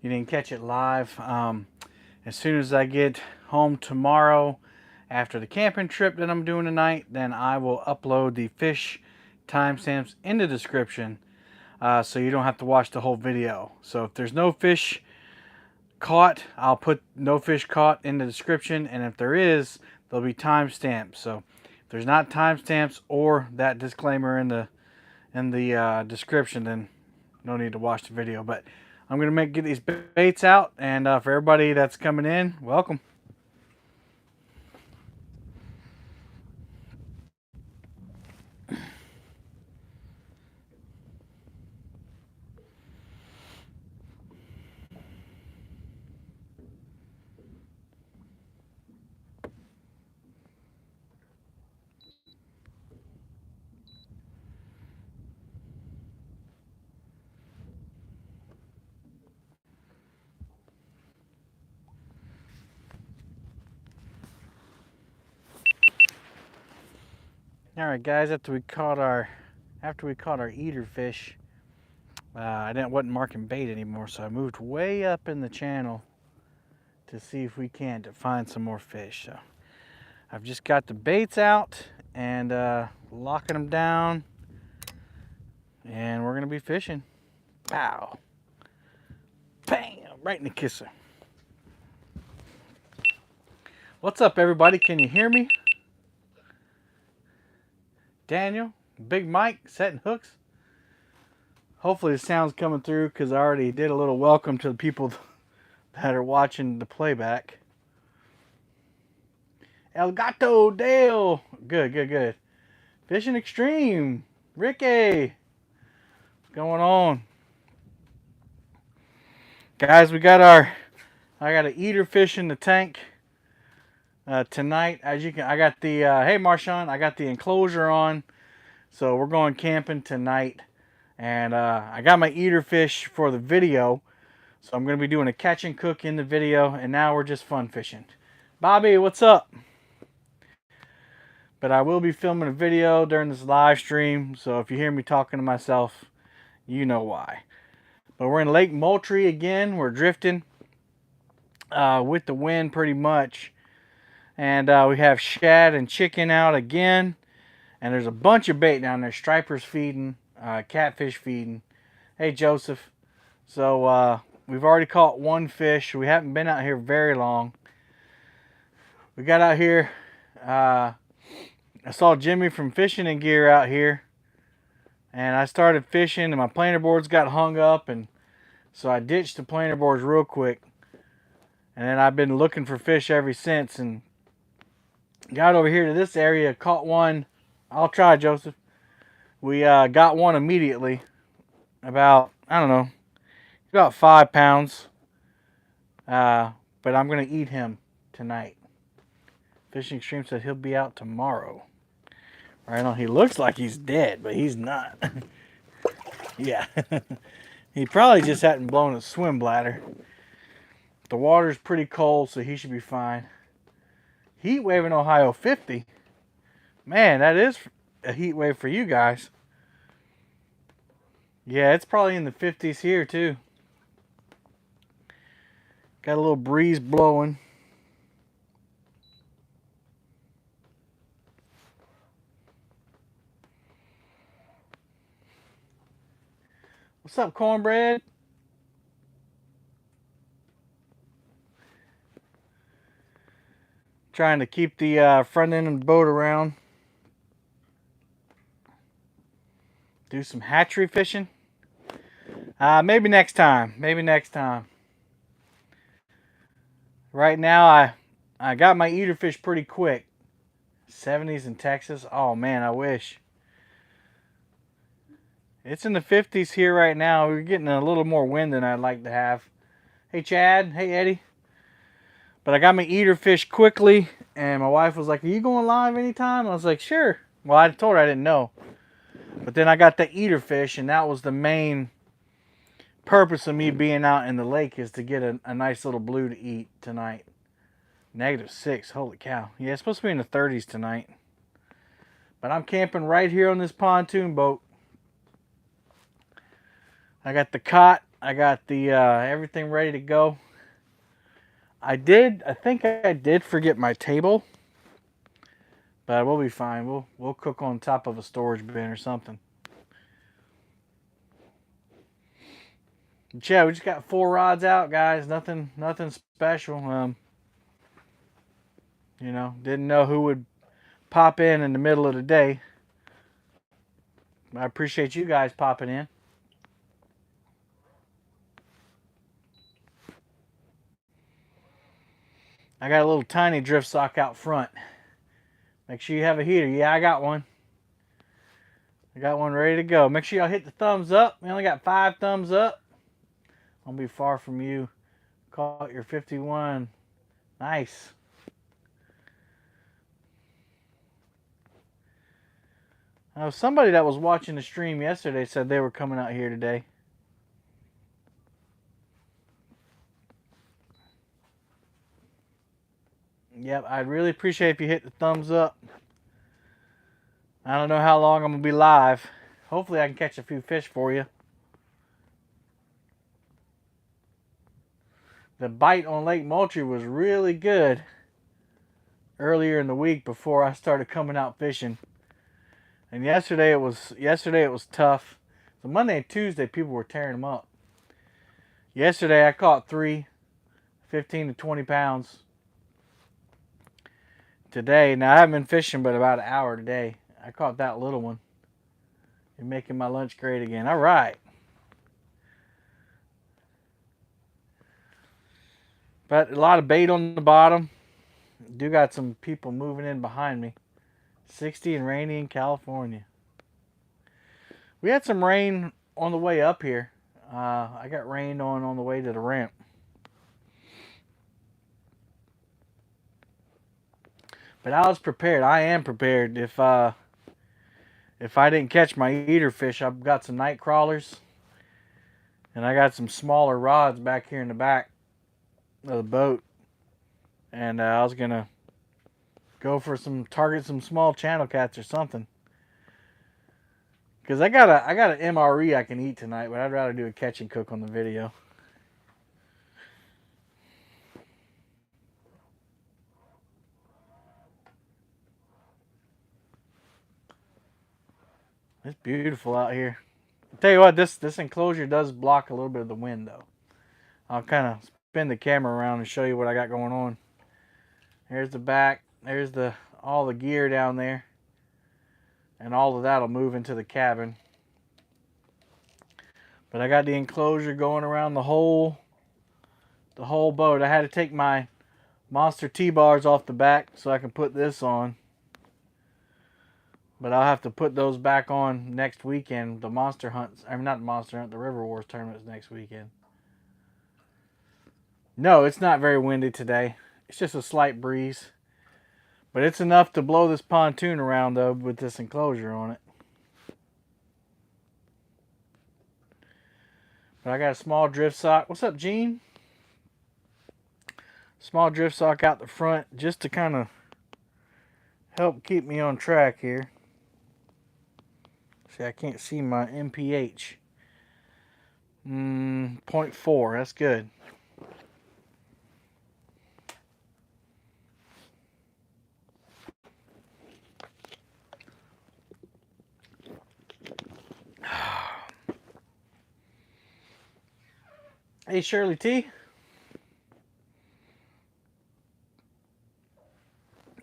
you didn't catch it live. As soon as I get home tomorrow after the camping trip that I'm doing tonight, then I will upload the fish timestamps in the description, so you don't have to watch the whole video. So if there's no fish caught, I'll put no fish caught in the description, and if there is, there'll be timestamps. So if there's not timestamps or that disclaimer in the description, then no need to watch the video. But I'm gonna get these baits out, and for everybody that's coming in, welcome. All right, guys. After we caught our eater fish, wasn't marking bait anymore, so I moved way up in the channel to see if we can't find some more fish. So I've just got the baits out and locking them down, and we're gonna be fishing. Pow! Bam! Right in the kisser. What's up, everybody? Can you hear me? Daniel, Big Mike, setting hooks. Hopefully the sound's coming through, because I already did a little welcome to the people that are watching the playback. El Gato Dale. Good. Fishing Extreme. Ricky. What's going on? Guys, I got an eater fish in the tank tonight. As you can, I got the, hey Marshawn, I got the enclosure on. So we're going camping tonight. And I got my eater fish for the video. So I'm going to be doing a catch and cook in the video. And now we're just fun fishing. Bobby, what's up? But I will be filming a video during this live stream. So if you hear me talking to myself, you know why. But we're in Lake Moultrie again. We're drifting with the wind pretty much. And we have shad and chicken out again. And there's a bunch of bait down there. Stripers feeding, catfish feeding. Hey, Joseph. So we've already caught one fish. We haven't been out here very long. We got out here. I saw Jimmy from Fishing and Gear out here. And I started fishing, and my planer boards got hung up. And so I ditched the planer boards real quick. And then I've been looking for fish ever since. And got over here to this area, caught one. I'll try, Joseph. We got one immediately. About, I don't know, about 5 pounds. But I'm going to eat him tonight. Fishing Extreme said he'll be out tomorrow. Right on. He looks like he's dead, but he's not. Yeah. He probably just hadn't blown his swim bladder. The water's pretty cold, so he should be fine. Heat wave in Ohio, 50. Man, that is a heat wave for you guys. Yeah, it's probably in the 50s here, too. Got a little breeze blowing. What's up, cornbread? Trying to keep the front end of the boat around. Do some hatchery fishing. Maybe next time. Right now, I got my eater fish pretty quick. 70s in Texas. Oh, man, I wish. It's in the 50s here right now. We're getting a little more wind than I'd like to have. Hey, Chad. Hey, Eddie. But I got my eater fish quickly, and my wife was like, are you going live anytime? I was like, sure. Well, I told her I didn't know. But then I got the eater fish, and that was the main purpose of me being out in the lake, is to get a nice little blue to eat tonight. -6. Holy cow. Yeah, it's supposed to be in the 30s tonight. But I'm camping right here on this pontoon boat. I got the cot I got the everything ready to go. I think I did forget my table, but we'll be fine. We'll cook on top of a storage bin or something. But yeah, we just got 4 rods out, guys. Nothing special. Didn't know who would pop in the middle of the day. I appreciate you guys popping in. I got a little tiny drift sock out front. Make sure you have a heater. Yeah, I got one. I got one ready to go. Make sure y'all hit the thumbs up. We only got 5 thumbs up. Won't be far from you. Caught your 51. Nice. Somebody that was watching the stream yesterday said they were coming out here today. Yep, I'd really appreciate if you hit the thumbs up. I don't know how long I'm going to be live. Hopefully I can catch a few fish for you. The bite on Lake Moultrie was really good earlier in the week before I started coming out fishing. And yesterday it was tough. So Monday and Tuesday people were tearing them up. Yesterday I caught 3, 15 to 20 pounds. Today, now I haven't been fishing but about an hour today. I caught that little one. You're making my lunch great again. All right. But a lot of bait on the bottom. Do got some people moving in behind me. 60 and rainy in California. We had some rain on the way up here. I got rained on the way to the ramp. But I was prepared. I am prepared. If I didn't catch my eater fish, I've got some night crawlers. And I got some smaller rods back here in the back of the boat. And I was going to go for target some small channel cats or something. Because I got an MRE I can eat tonight, but I'd rather do a catch and cook on the video. It's beautiful out here. I'll tell you what, this enclosure does block a little bit of the wind, though. I'll kind of spin the camera around and show you what I got going on. There's the back. There's all the gear down there. And all of that will move into the cabin. But I got the enclosure going around the whole boat. I had to take my Monster T-bars off the back so I can put this on. But I'll have to put those back on next weekend. The Monster Hunts, I mean not the Monster Hunt, the River Wars tournament's next weekend. No, it's not very windy today. It's just a slight breeze. But it's enough to blow this pontoon around though with this enclosure on it. But I got a small drift sock. What's up, Gene? Small drift sock out the front just to kind of help keep me on track here. See, I can't see my MPH. 0.4, that's good. Hey, Shirley T.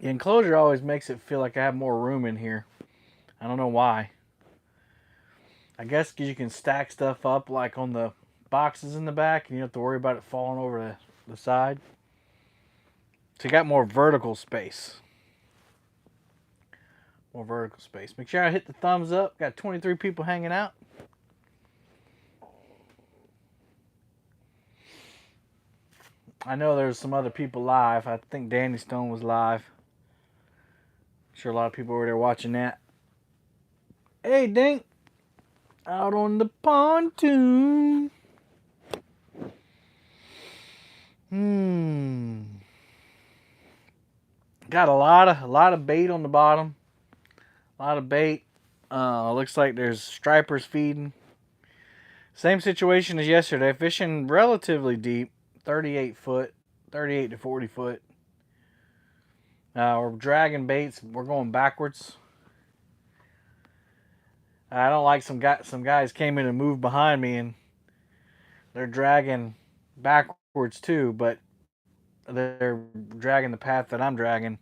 The enclosure always makes it feel like I have more room in here. I don't know why. I guess because you can stack stuff up like on the boxes in the back and you don't have to worry about it falling over the side. So you got more vertical space. More vertical space. Make sure I hit the thumbs up. Got 23 people hanging out. I know there's some other people live. I think Danny Stone was live. I'm sure a lot of people were there watching that. Hey, Dink. Out on the pontoon. Got a lot of bait on the bottom. A lot of bait. Looks like there's stripers feeding. Same situation as yesterday. Fishing relatively deep, 38 foot, 38 to 40 foot. We're dragging baits. We're going backwards. I don't like some guys came in and moved behind me, and they're dragging backwards too, but they're dragging the path that I'm dragging.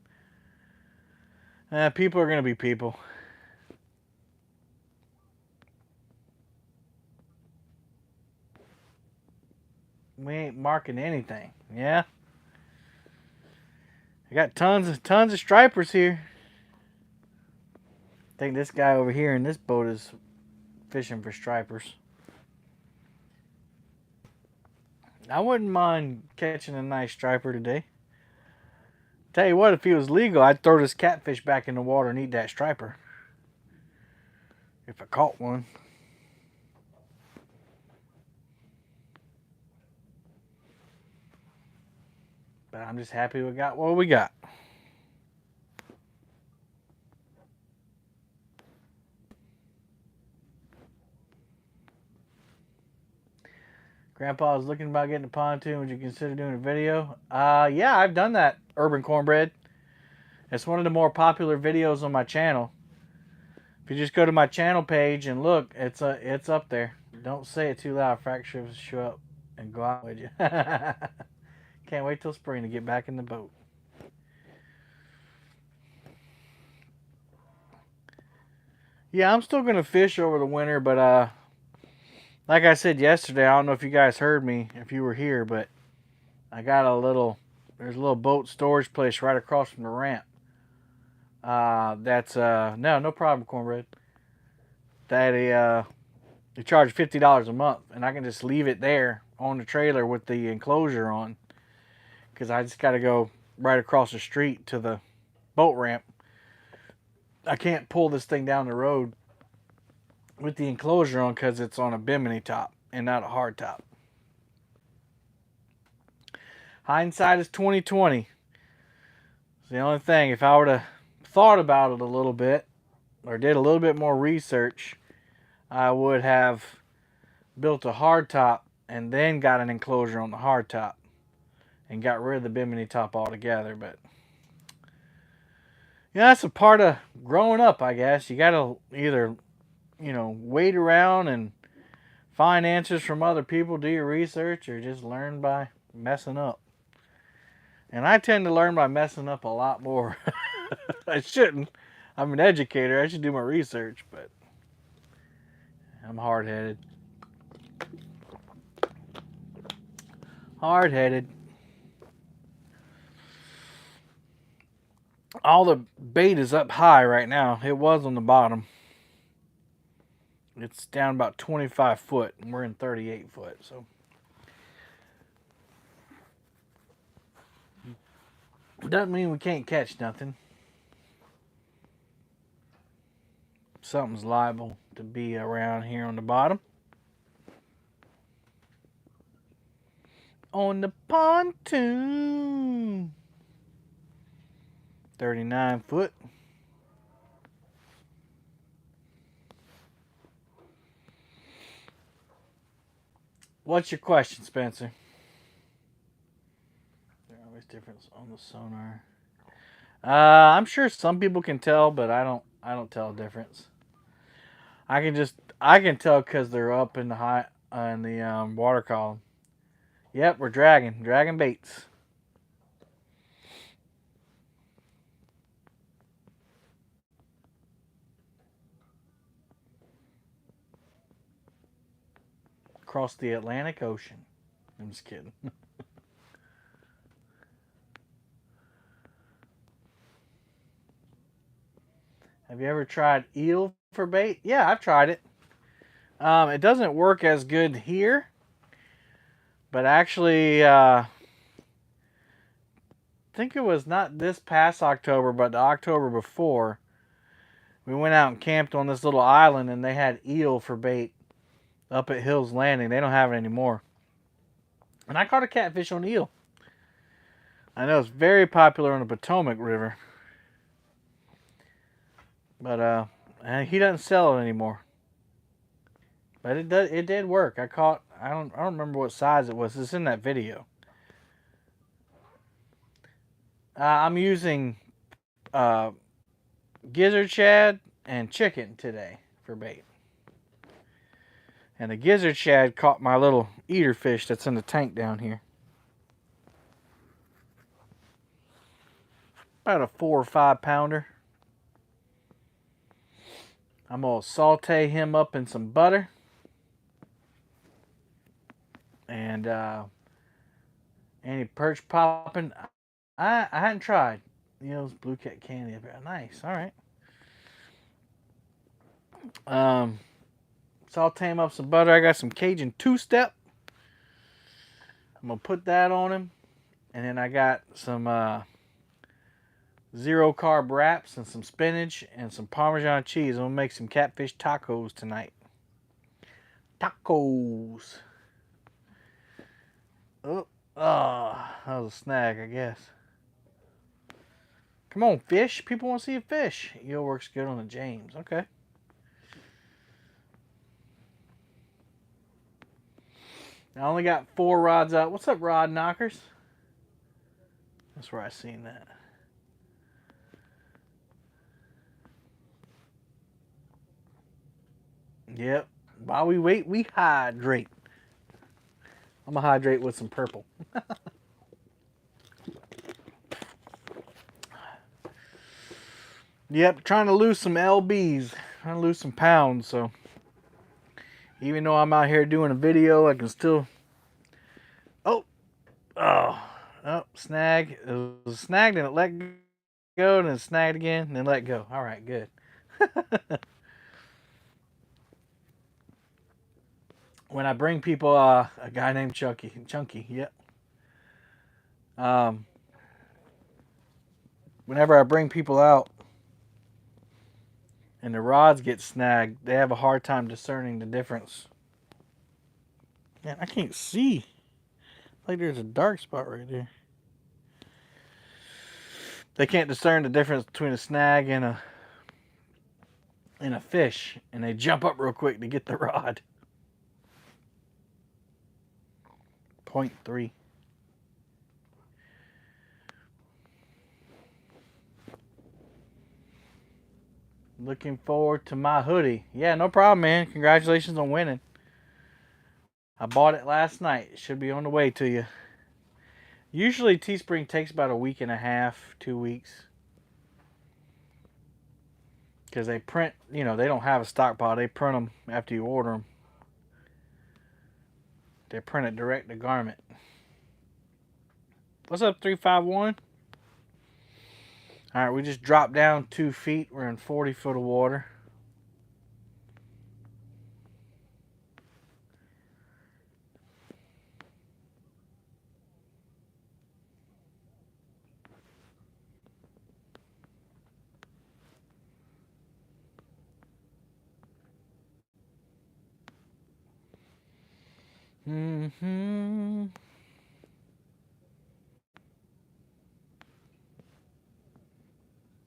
People are going to be people. We ain't marking anything. Yeah. I got tons of stripers here. I think this guy over here in this boat is fishing for stripers. I wouldn't mind catching a nice striper today. Tell you what, if he was legal, I'd throw this catfish back in the water and eat that striper. If I caught one. But I'm just happy we got what we got. Grandpa was looking about getting a pontoon. Would you consider doing a video? Yeah, I've done that. Urban cornbread. It's one of the more popular videos on my channel. If you just go to my channel page and look, it's up there. Don't say it too loud. Fracture will show up and go out with you. Can't wait till spring to get back in the boat. Yeah, I'm still gonna fish over the winter, but like I said yesterday, I don't know if you guys heard me, if you were here, but I got there's a little boat storage place right across from the ramp. That's no problem, cornbread. That they charge $50 a month, and I can just leave it there on the trailer with the enclosure on, because I just got to go right across the street to the boat ramp. I can't pull this thing down the road with the enclosure on because it's on a bimini top and not a hard top. Hindsight is 2020. It's the only thing. If I would have thought about it a little bit or did a little bit more research, I would have built a hard top and then got an enclosure on the hard top and got rid of the bimini top altogether. But yeah, that's a part of growing up, I guess. You gotta either, wait around and find answers from other people, do your research, or just learn by messing up. And I tend to learn by messing up a lot more. I shouldn't. I'm an educator. I should do my research, but I'm hard-headed. Hard-headed. All the bait is up high right now. It was on the bottom. It's down about 25 foot, and we're in 38 foot, so. Doesn't mean we can't catch nothing. Something's liable to be around here on the bottom. On the pontoon. 39 foot. What's your question, Spencer? There's always difference on the sonar. I'm sure some people can tell, but I don't tell a difference. I can tell because they're up in the water column. Yep, we're dragging baits. Across the Atlantic Ocean. I'm just kidding. Have you ever tried eel for bait? Yeah, I've tried it. It doesn't work as good here, but actually, I think it was not this past October, but the October before. We went out and camped on this little island, and they had eel for bait up at Hills Landing. They don't have it anymore. And I caught a catfish on eel. I know it's very popular on the Potomac River. But he doesn't sell it anymore. But it did work. I don't remember what size it was. It's in that video. I'm using uh, gizzard shad and chicken today for bait. And the gizzard shad caught my little eater fish that's in the tank down here. About a 4 or 5 pounder. I'm going to saute him up in some butter. And any perch popping. I hadn't tried. You know, blue cat candy up there. Nice. All right. Saute him up some butter. I got some Cajun two-step. I'm going to put that on him. And then I got some zero carb wraps and some spinach and some Parmesan cheese. I'm going to make some catfish tacos tonight. Tacos. Oh, that was a snag, I guess. Come on, fish. People want to see a fish. Eel works good on the James. Okay. I only got 4 rods out. What's up, rod knockers? That's where I seen that. Yep. While we wait, we hydrate. I'm going to hydrate with some purple. Yep, trying to lose some LBs. Trying to lose some pounds, so even though I'm out here doing a video, I can still... Oh, snag. It was snagged and it let go, and then snagged again, and then let go. All right, good. When I bring people, a guy named Chunky, yep. Whenever I bring people out and the rods get snagged, they have a hard time discerning the difference. Man, I can't see. Like there's a dark spot right there. They can't discern the difference between a snag and a fish, and they jump up real quick to get the rod. 0.3. Looking forward to my hoodie. Yeah, no problem, man. Congratulations on winning. I bought it last night. It should be on the way to you. Usually Teespring takes about a week and a half, 2 weeks. Because they print, they don't have a stockpile. They print them after you order them. They print it direct to garment. What's up, 351? All right, we just dropped down 2 feet. We're in 40 foot of water.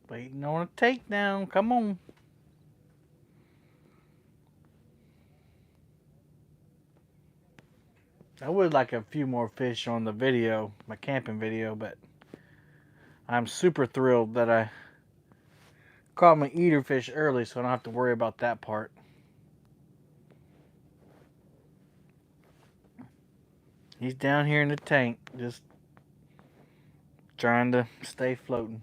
Waiting on a takedown. Come on. I would like a few more fish on the video, my camping video, but I'm super thrilled that I caught my eater fish early, so I don't have to worry about that part. He's down here in the tank, just trying to stay floating.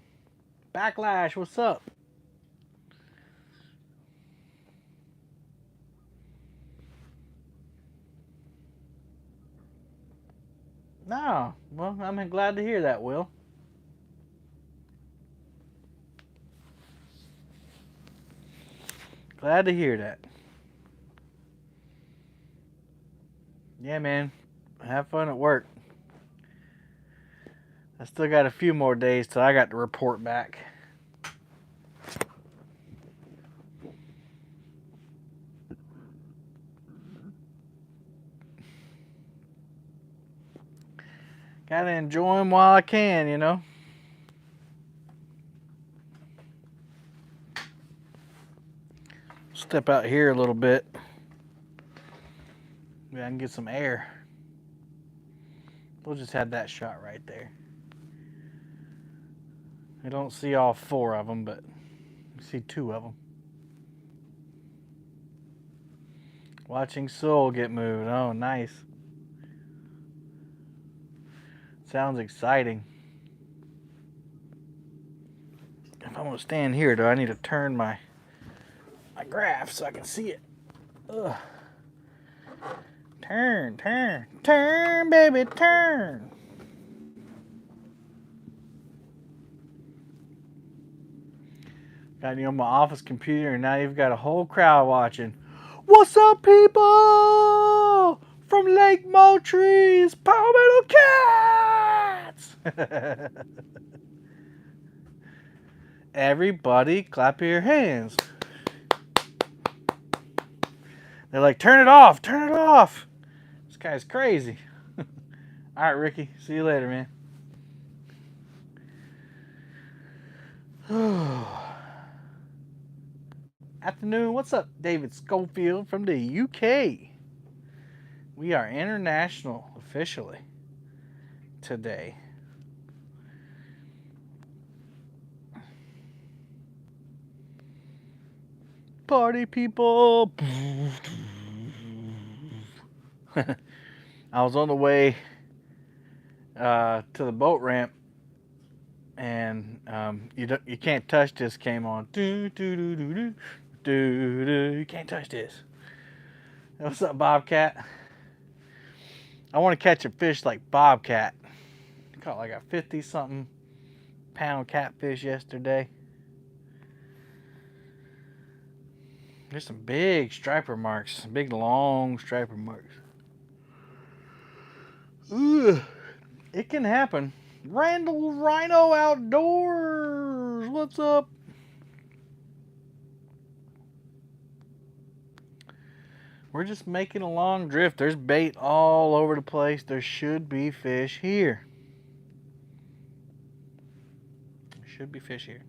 Backlash, what's up? No, well, I'm glad to hear that, Will. Glad to hear that. Yeah, man. Have fun at work. I still got a few more days till I got to report back. Gotta enjoy them while I can, Step out here a little bit. Maybe I can get some air. We'll just have that shot right there. I don't see all 4 of them, but I see 2 of them. Watching Soul get moved. Oh, nice. Sounds exciting. If I'm going to stand here, do I need to turn my graph so I can see it? Ugh. Turn, turn, turn, baby, turn. Got you on my office computer, and now you've got a whole crowd watching. What's up, people? From Lake Moultrie's Power Metal Cats! Everybody clap your hands. They're like, turn it off, turn it off. This guy's crazy. All right, Ricky. See you later, man. Afternoon. What's up, David Schofield from the UK? We are international officially today. Party people. I was on the way to the boat ramp, and you can't touch this came on. You can't touch this. What's up, Bobcat? I want to catch a fish like Bobcat. Caught like a 50-something pound catfish yesterday. There's some big striper marks, big long striper marks. Ugh, it can happen. Randall Rhino Outdoors, what's up? We're just making a long drift. There's bait all over the place. There should be fish here. There should be fish here.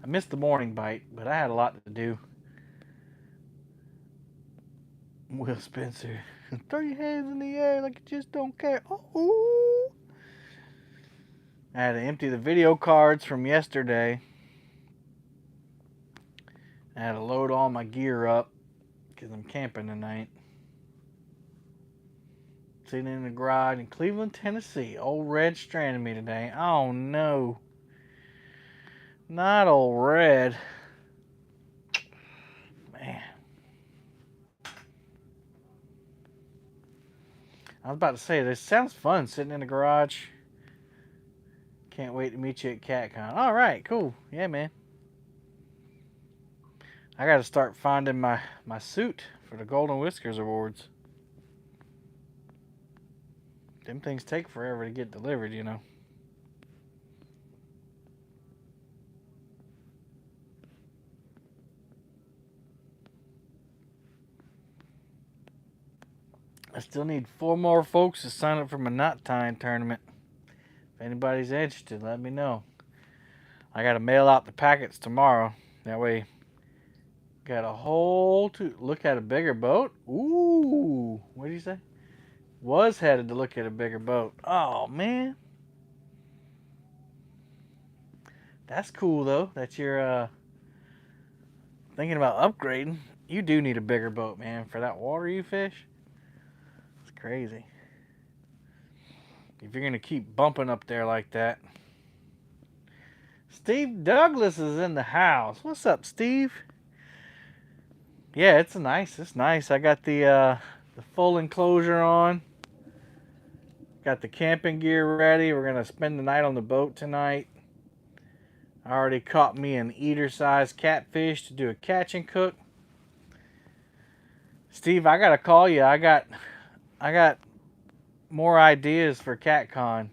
I missed the morning bite, but I had a lot to do. Will Spencer, throw your hands in the air like you just don't care. Oh, I had to empty the video cards from yesterday. I had to load all my gear up because I'm camping tonight. Sitting in the garage in Cleveland, Tennessee. Old Red stranded me today. Oh no. Not old Red. Man. I was about to say, this sounds fun sitting in the garage. Can't wait to meet you at CatCon. Alright, cool. Yeah, man. I gotta start finding my suit for the Golden Whiskers Awards. Them things take forever to get delivered, you know. I still need 4 more folks to sign up for my knot tying tournament. If anybody's interested, let me know. I gotta mail out the packets tomorrow. That way, got a whole look at a bigger boat. Ooh, what did you say? Was headed to look at a bigger boat. Oh man, that's cool though. That you're thinking about upgrading. You do need a bigger boat, man, for that water you fish. It's crazy. If you're gonna keep bumping up there like that. Steve Douglas is in the house. What's up, Steve? Yeah, it's nice. It's nice. I got the full enclosure on. Got the camping gear ready. We're gonna spend the night on the boat tonight. I already caught me an eater-sized catfish to do a catch and cook. Steve, I gotta call you. I got more ideas for CatCon,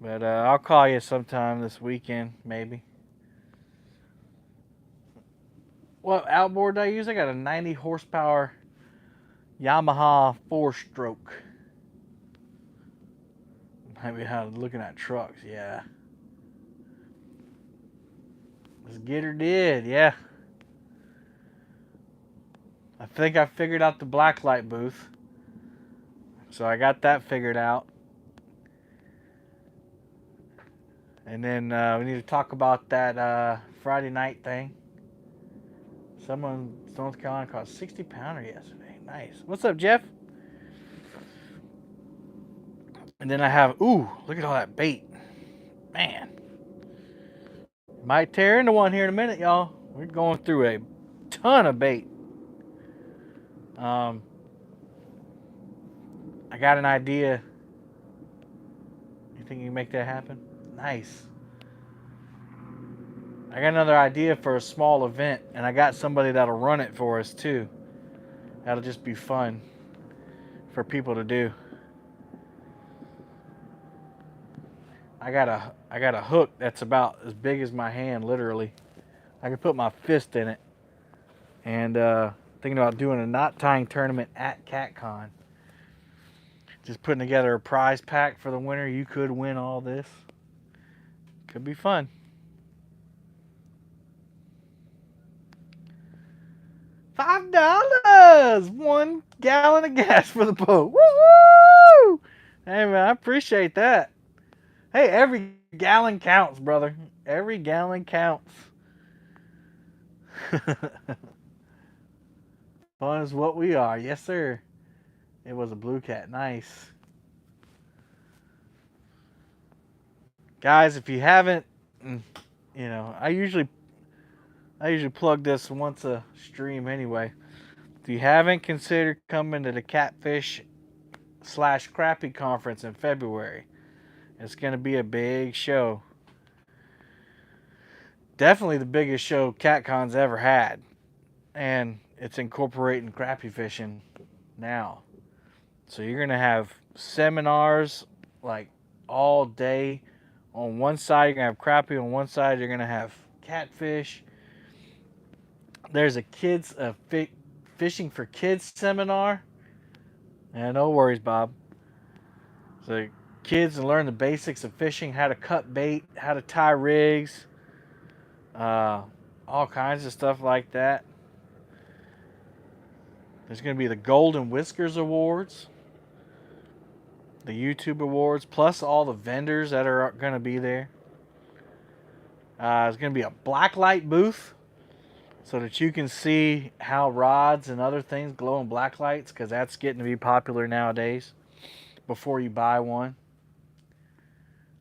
but I'll call you sometime this weekend, maybe. What outboard do I use? I got a 90 horsepower Yamaha 4-stroke. Maybe how looking at trucks, yeah. This getter did, yeah. I think I figured out the blacklight booth. So I got that figured out. And then we need to talk about that Friday night thing. Someone in North Carolina caught a 60-pounder yesterday. Nice. What's up, Jeff? And then I have, ooh, look at all that bait. Man. Might tear into one here in a minute, y'all. We're going through a ton of bait. I got an idea. You think you can make that happen? Nice. I got another idea for a small event, and I got somebody that'll run it for us too. That'll just be fun for people to do. I got a hook that's about as big as my hand, literally. I can put my fist in it. And thinking about doing a knot tying tournament at CatCon. Just putting together a prize pack for the winner. You could win all this. Could be fun. $5! 1 gallon of gas for the boat. Woo! Hey man, I appreciate that. Hey, every gallon counts, brother. Every gallon counts. Fun is what we are. Yes, sir. It was a blue cat. Nice. Guys, if you haven't, I usually plug this once a stream anyway. If you haven't considered coming to the Catfish / Crappie Conference in February, it's going to be a big show. Definitely the biggest show CatCon's ever had. And it's incorporating crappie fishing now. So you're going to have seminars like all day. On one side, you're going to have crappie. On one side, you're going to have catfish. There's a fishing for kids seminar. And no worries, Bob. So kids learn the basics of fishing, how to cut bait, how to tie rigs, all kinds of stuff like that. There's going to be the Golden Whiskers Awards, the YouTube Awards, plus all the vendors that are going to be there. There's going to be a blacklight booth so that you can see how rods and other things glow in black lights, because that's getting to be popular nowadays before you buy one.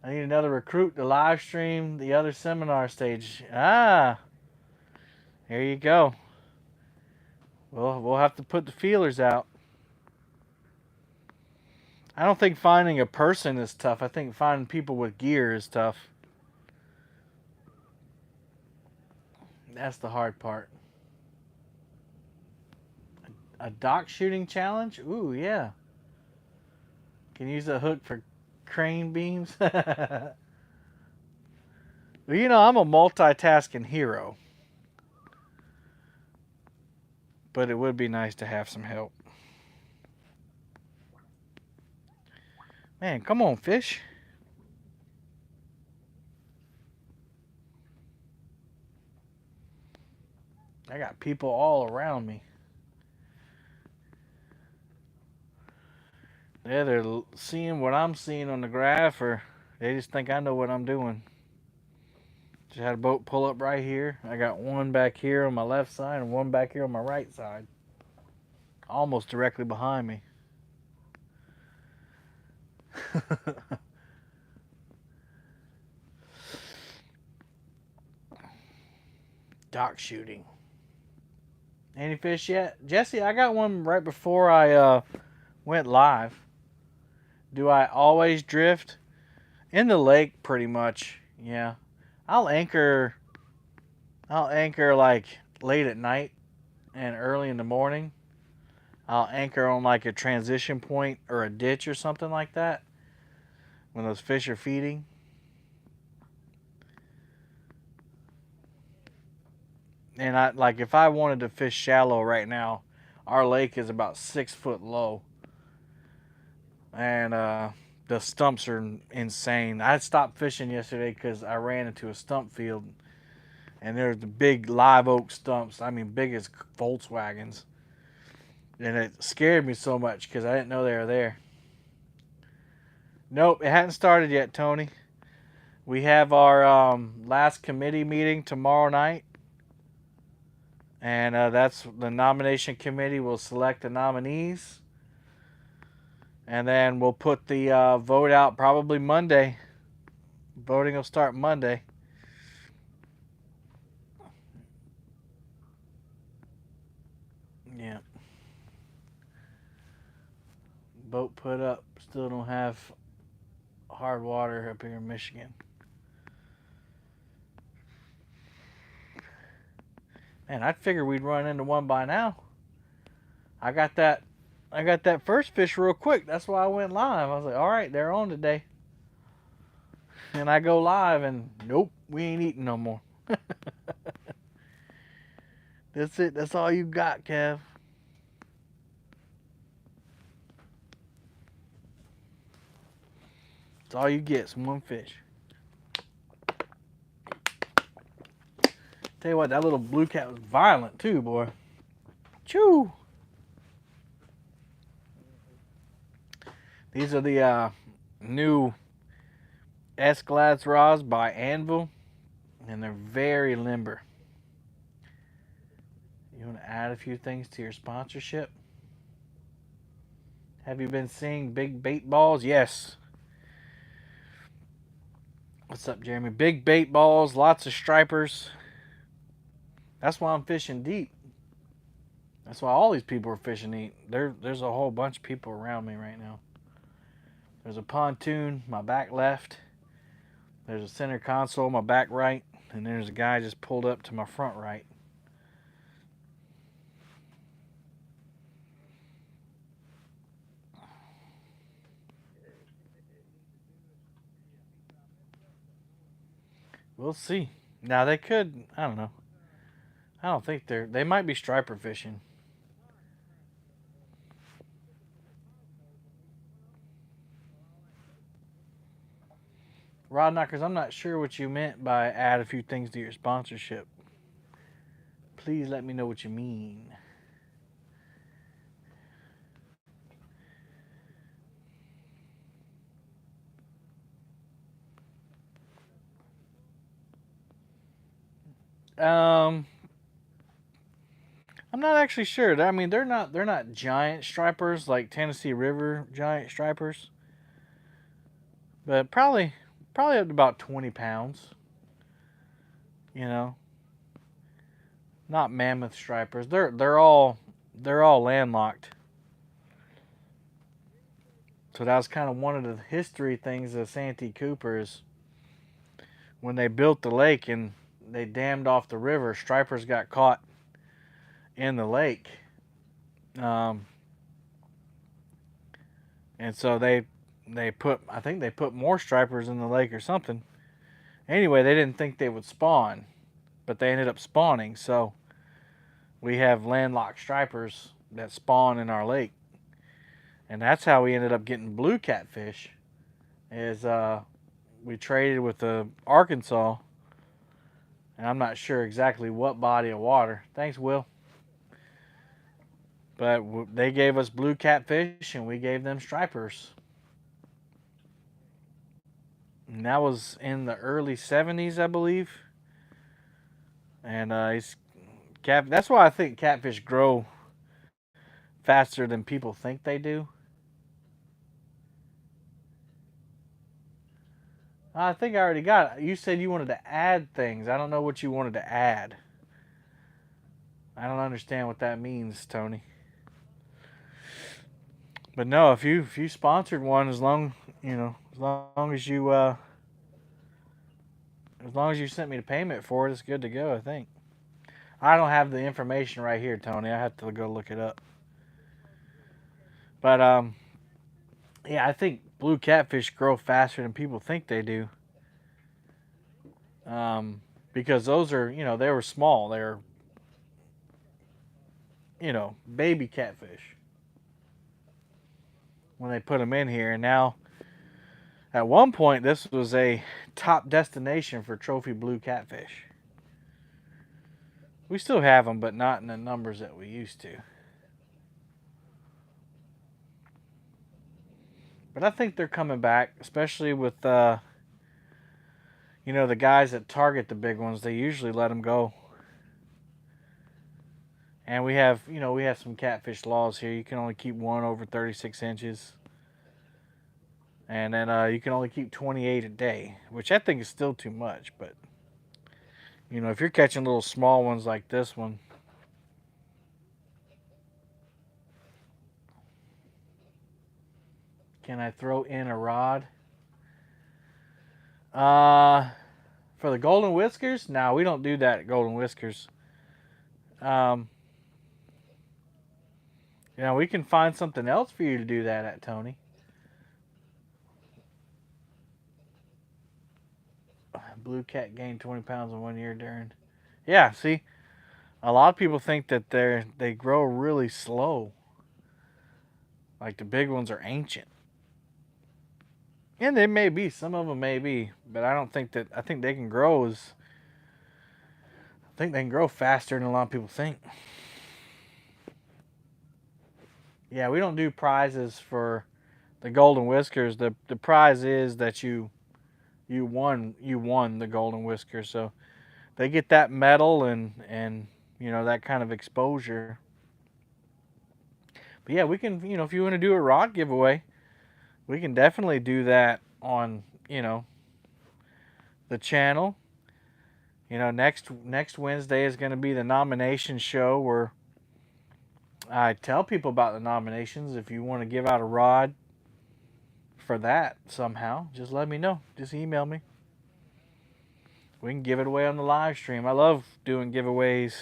I need another recruit to live stream the other seminar stage. Here you go. Well, we'll have to put the feelers out. I don't think finding a person is tough. I think finding people with gear is tough. That's the hard part. A dock shooting challenge? Ooh, yeah. Can use a hook for crane beams. Well, I'm a multitasking hero. But it would be nice to have some help. Man, come on, fish. I got people all around me. Yeah, they're seeing what I'm seeing on the graph, or they just think I know what I'm doing. Just had a boat pull up right here. I got one back here on my left side and one back here on my right side. Almost directly behind me. Dock shooting. Any fish yet? Jesse, I got one right before I went live. Do I always drift? In the lake, pretty much, yeah. I'll anchor like late at night and early in the morning. I'll anchor on like a transition point or a ditch or something like that when those fish are feeding. And if I wanted to fish shallow right now, our lake is about 6 foot low. And the stumps are insane. I stopped fishing yesterday because I ran into a stump field And there's the big live oak stumps. I mean, big as Volkswagens. And it scared me so much because I didn't know they were there. Nope, it hadn't started yet, Tony. We have our last committee meeting tomorrow night. And that's the nomination committee will select the nominees. And then we'll put the vote out probably Monday. Voting will start Monday. Yeah. Boat put up. Still don't have hard water up here in Michigan. Man, I'd figure we'd run into one by now. I got that. I got that first fish real quick. That's why I went live. I was like, all right, they're on today. And I go live, and nope, we ain't eating no more. That's it. That's all you got, Kev. That's all you get. Some one fish. Tell you what, that little blue cat was violent too, boy. Choo. These are the new S-Glass rods by Anvil, and they're very limber. You want to add a few things to your sponsorship? Have you been seeing big bait balls? Yes. What's up, Jeremy? Big bait balls, lots of stripers. That's why I'm fishing deep. That's why all these people are fishing deep. There's a whole bunch of people around me right now. There's a pontoon, my back left. There's a center console, my back right. And there's a guy just pulled up to my front right. We'll see. Now they could, I don't know. I don't think they might be striper fishing. Rod Knockers, I'm not sure what you meant by add a few things to your sponsorship. Please let me know what you mean. I'm not actually sure. I mean, they're not giant stripers like Tennessee River giant stripers, but probably up to about 20 pounds. You know, not mammoth stripers. They're all landlocked. So that was kind of one of the history things of Santee Cooper's when they built the lake and they dammed off the river. Stripers got caught in the lake, um, and so they put I think they put more stripers in the lake or something. Anyway, they didn't think they would spawn, but they ended up spawning. So we have landlocked stripers that spawn in our lake, and that's how we ended up getting blue catfish. Is we traded with the Arkansas, and I'm not sure exactly what body of water. Thanks, Will. But they gave us blue catfish, and we gave them stripers. And that was in the early 70s, I believe. And that's why I think catfish grow faster than people think they do. I think I already got it. You said you wanted to add things. I don't know what you wanted to add. I don't understand what that means, Tony. But no, if you sponsored one, as long as long as you sent me the payment for it, it's good to go. I think. I don't have the information right here, Tony. I have to go look it up. But yeah, I think blue catfish grow faster than people think they do. Because those are, they were small. They're, baby catfish when they put them in here. And now, at one point, this was a top destination for trophy blue catfish. We still have them, but not in the numbers that we used to. But I think they're coming back, especially with the guys that target the big ones. They usually let them go. And we have some catfish laws here. You can only keep one over 36 inches. And then you can only keep 28 a day, which I think is still too much. But, if you're catching little small ones like this one. Can I throw in a rod? For the golden whiskers? No, we don't do that at Golden Whiskers. We can find something else for you to do that at, Tony. Blue cat gained 20 pounds in 1 year during. Yeah, see, a lot of people think that they grow really slow. Like the big ones are ancient. And they may be, some of them may be, but I think they can grow faster than a lot of people think. Yeah, we don't do prizes for the golden whiskers. The prize is that you won the golden whisker, so they get that medal and that kind of exposure. But yeah, we can, if you want to do a rod giveaway, we can definitely do that on the channel. Next Wednesday is going to be the nomination show where I tell people about the nominations. If you want to give out a rod for that somehow, just let me know. Just email me. We can give it away on the live stream. I love doing giveaways.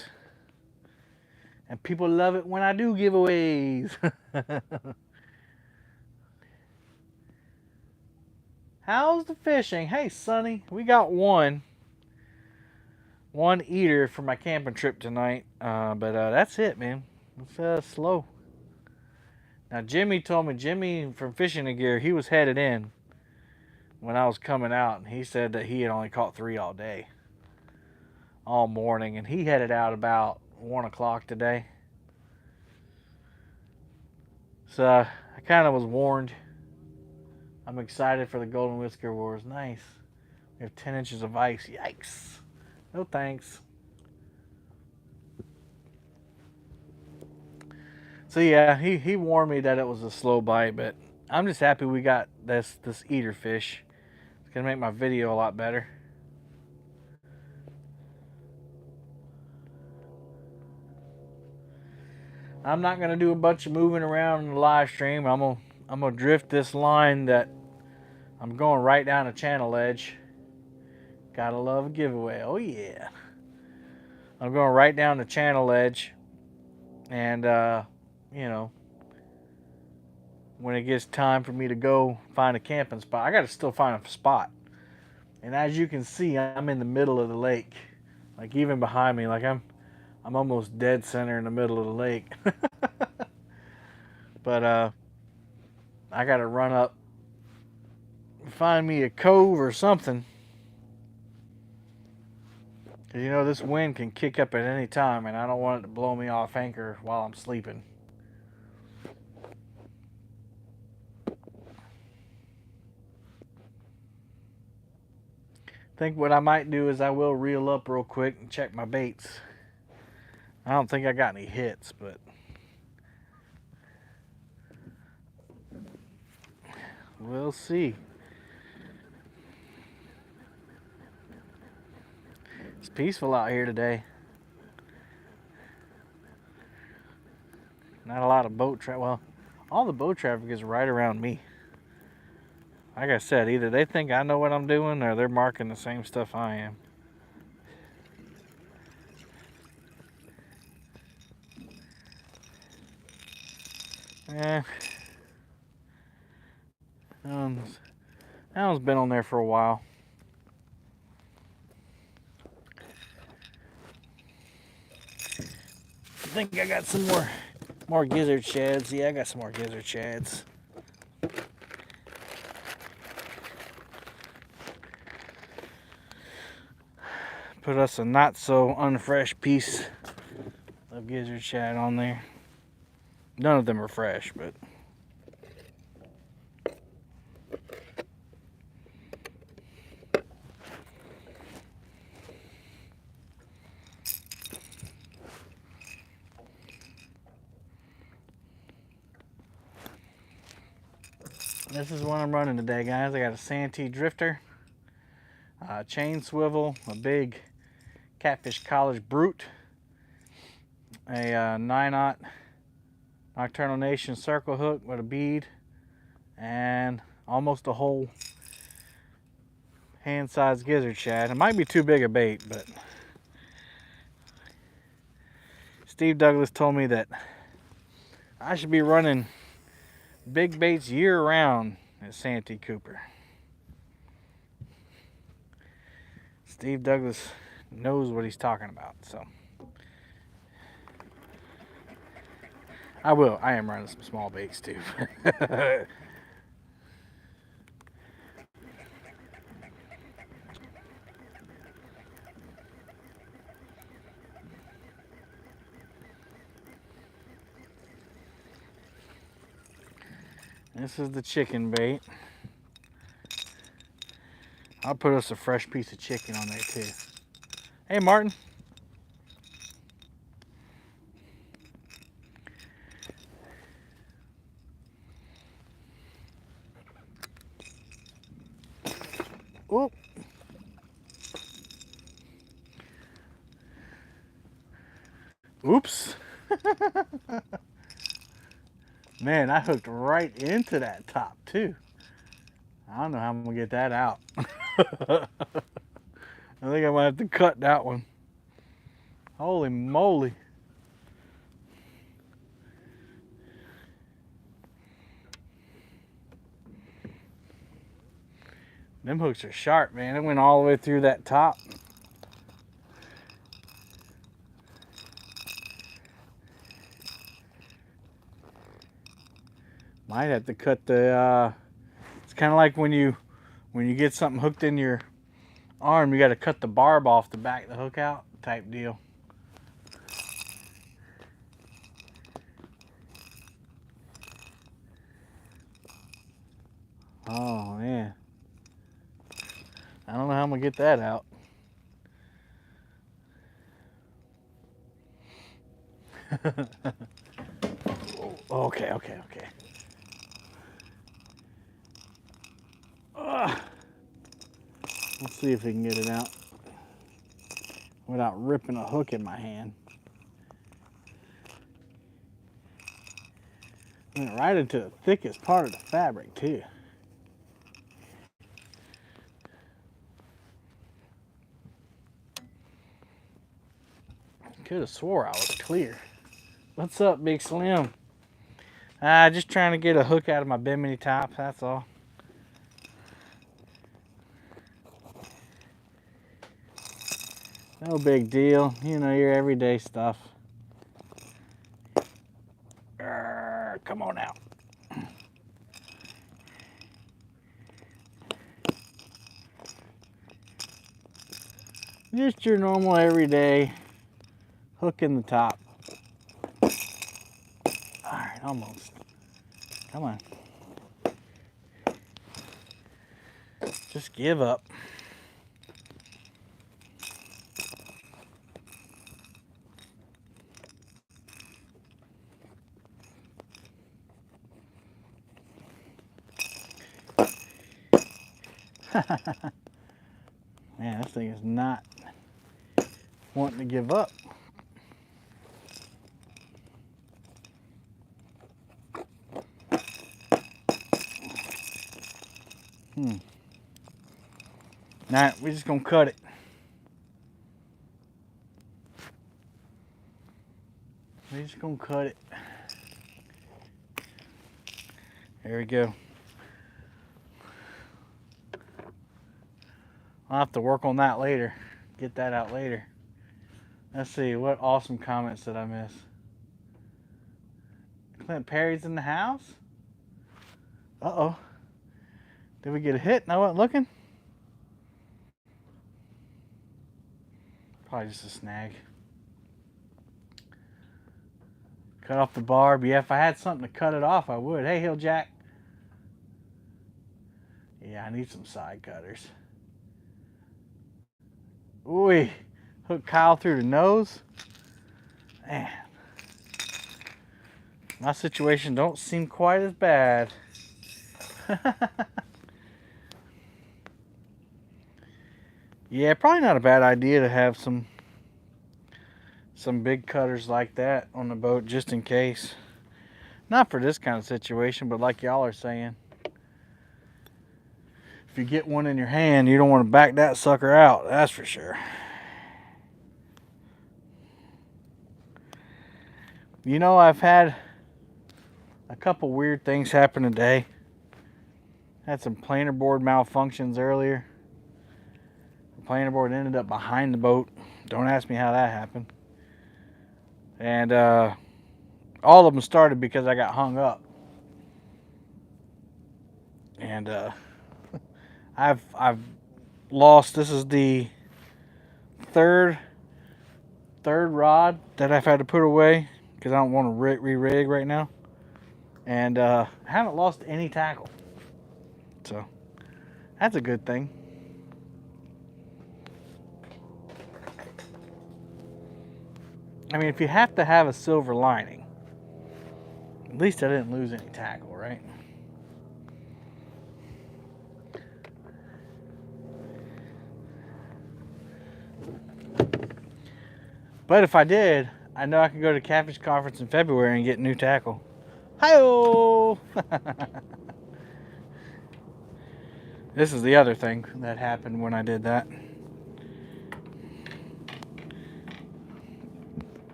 And people love it when I do giveaways. How's the fishing? Hey, Sonny, we got one eater for my camping trip tonight. But that's it, man. It's slow. Now, Jimmy told me, Jimmy from Fishing and Gear, he was headed in when I was coming out. And he said that he had only caught 3 all day. All morning. And he headed out about 1 o'clock today. So I kind of was warned. I'm excited for the Golden Whisker Wars. Nice. We have 10 inches of ice. Yikes. No thanks. So yeah, he warned me that it was a slow bite, but I'm just happy we got this eater fish. It's gonna make my video a lot better. I'm not gonna do a bunch of moving around in the live stream. I'm gonna drift this line that I'm going right down a channel edge. Gotta love a giveaway. Oh yeah. I'm going right down the channel edge, and when it gets time for me to go find a camping spot, I gotta still find a spot. And as you can see, I'm in the middle of the lake. Like even behind me, like I'm almost dead center in the middle of the lake. But I gotta run up, find me a cove or something. Cause this wind can kick up at any time, and I don't want it to blow me off anchor while I'm sleeping. I think what I might do is I will reel up real quick and check my baits. I don't think I got any hits, but we'll see. It's peaceful out here today. Not a lot of boat traffic. Well, all the boat traffic is right around me. Like I said, either they think I know what I'm doing or they're marking the same stuff I am. Eh. That one's been on there for a while. I think I got some more gizzard shads. Yeah, I got some more gizzard shads. Put us a not so unfresh piece of gizzard shad on there. None of them are fresh, but this is what I'm running today, guys. I got a Santee drifter, chain swivel, a big Catfish College Brute, a 9/0 Nocturnal Nation circle hook with a bead, and almost a whole hand-sized gizzard shad. It might be too big a bait, but Steve Douglas told me that I should be running big baits year-round at Santee Cooper. Steve Douglas knows what he's talking about, so I will. I am running some small baits too. This is the chicken bait. I'll put us a fresh piece of chicken on there too. Hey, Martin. Whoop. Oops. Man, I hooked right into that top too. I don't know how I'm gonna get that out. I think I might have to cut that one. Holy moly. Them hooks are sharp, man. It went all the way through that top. Might have to cut the, it's kind of like when you get something hooked in your arm, you got to cut the barb off the back of the hook out type deal. Oh, man. I don't know how I'm going to get that out. Okay. Let's see if we can get it out without ripping a hook in my hand. Went right into the thickest part of the fabric too. Could have swore I was clear. What's up, Big Slim? Just trying to get a hook out of my Bimini top, that's all. No big deal, you know, your everyday stuff. Come on out. Just your normal everyday hook in the top. Alright, almost. Come on. Just give up. Man, this thing is not wanting to give up. Alright, we're just gonna cut it. We're just gonna cut it. There we go. I'll have to work on that later. Get that out later. Let's see, what awesome comments did I miss? Clint Perry's in the house? Uh-oh. Did we get a hit and I wasn't looking? Probably just a snag. Cut off the barb. Yeah, if I had something to cut it off, I would. Hey, Hilljack. Yeah, I need some side cutters. Ooh, hook Kyle through the nose. Man, my situation don't seem quite as bad. Yeah, probably not a bad idea to have some big cutters like that on the boat just in case. Not for this kind of situation, but like y'all are saying, if you get one in your hand, you don't want to back that sucker out, that's for sure. You know, I've had a couple weird things happen today. Had some planer board malfunctions earlier. The planer board ended up behind the boat. Don't ask me how that happened. And all of them started because I got hung up. And I've lost. This is the third rod that I've had to put away because I don't want to re-rig right now. And I haven't lost any tackle. So that's a good thing. I mean, if you have to have a silver lining, at least I didn't lose any tackle, right? But if I did, I know I could go to the Catfish Conference in February and get new tackle. Hi-oh! This is the other thing that happened when I did that.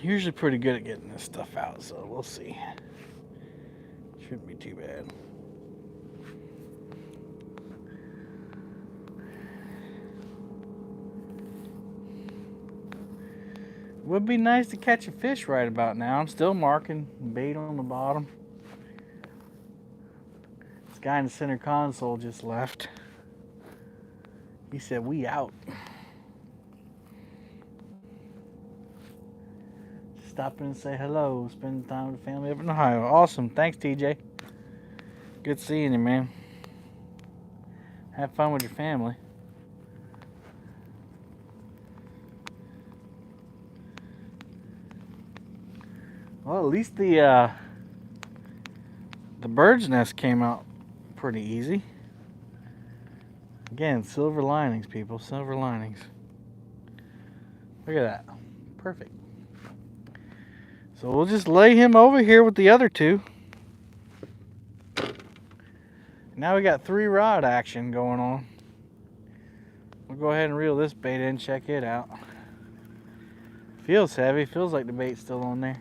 Usually pretty good at getting this stuff out, so we'll see. Shouldn't be too bad. Would be nice to catch a fish right about now. I'm still marking bait on the bottom. This guy in the center console just left. He said, "We out." Stop in and say hello. Spend time with the family up in Ohio. Awesome. Thanks, TJ. Good seeing you, man. Have fun with your family. Well, at least the bird's nest came out pretty easy. Again, silver linings, people. Silver linings. Look at that. Perfect. So we'll just lay him over here with the other two. Now we got 3 rod action going on. We'll go ahead and reel this bait in, check it out. Feels heavy. Feels like the bait's still on there.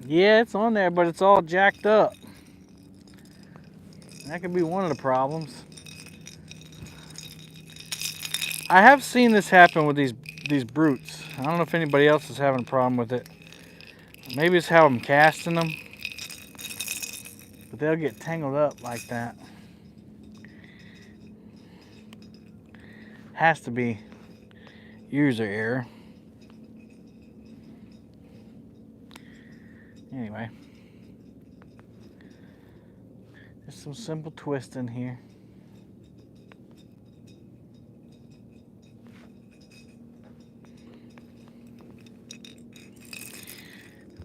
Yeah, it's on there, but it's all jacked up. That could be one of the problems. I have seen this happen with these brutes. I don't know if anybody else is having a problem with it. Maybe it's how I'm casting them. But they'll get tangled up like that. Has to be user error. Anyway. Just some simple twisting here.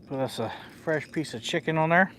Put us a fresh piece of chicken on there.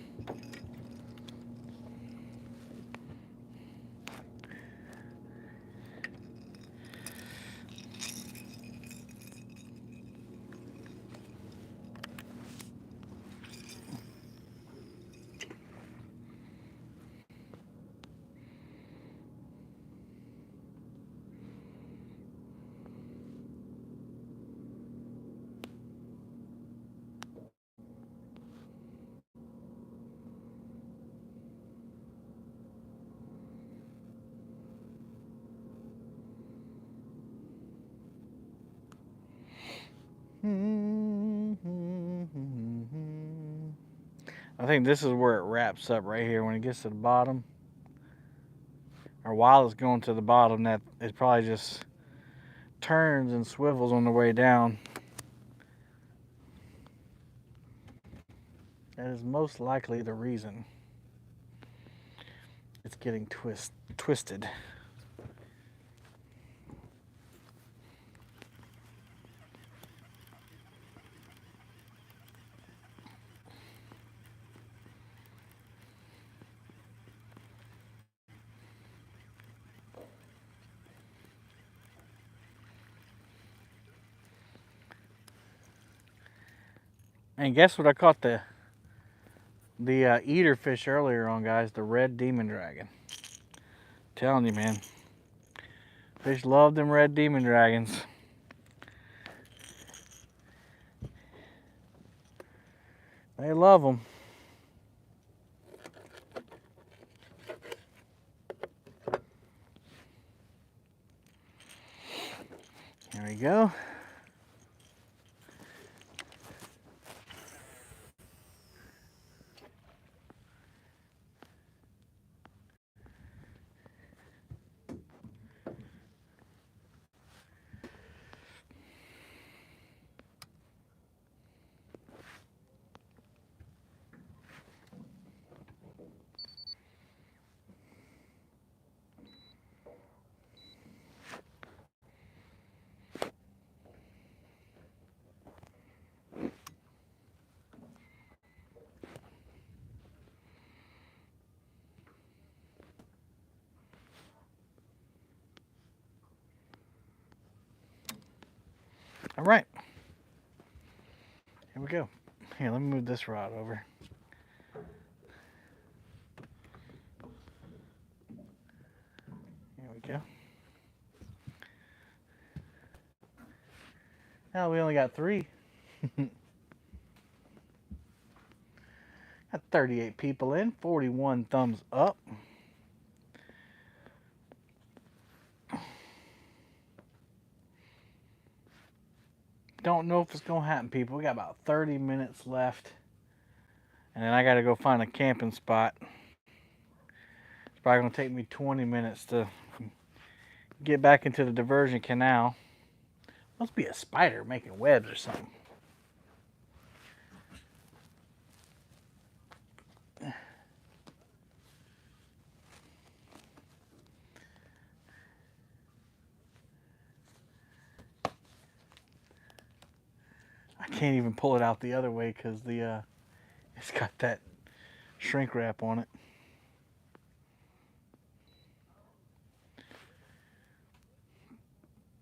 I think this is where it wraps up right here when it gets to the bottom. Or while it's going to the bottom, that it probably just turns and swivels on the way down. That is most likely the reason it's getting twisted. And guess what I caught the eater fish earlier on, guys? The red demon dragon. Telling you, man. Fish love them red demon dragons. They love them. There we go. All right. Here we go. Here, let me move this rod over. Here we go. Now we only got 3. Got 38 people in, 41 thumbs up. Don't know if it's going to happen, people. We got about 30 minutes left. And then I got to go find a camping spot. It's probably going to take me 20 minutes to get back into the diversion canal. Must be a spider making webs or something. I can't even pull it out the other way because it's got that shrink wrap on it.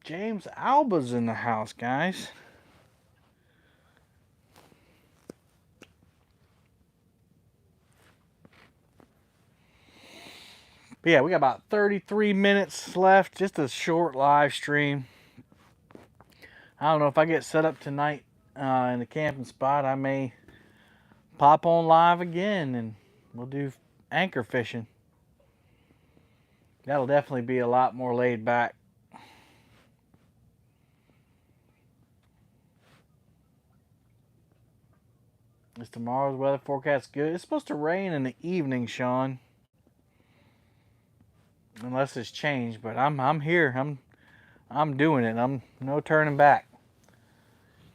James Alba's in the house, guys. But yeah, we got about 33 minutes left. Just a short live stream. I don't know if I get set up tonight in the camping spot. I may pop on live again and we'll do anchor fishing. That'll definitely be a lot more laid back. Is tomorrow's weather forecast good? It's supposed to rain in the evening, Sean. Unless it's changed, but I'm here. I'm doing it. I'm no turning back.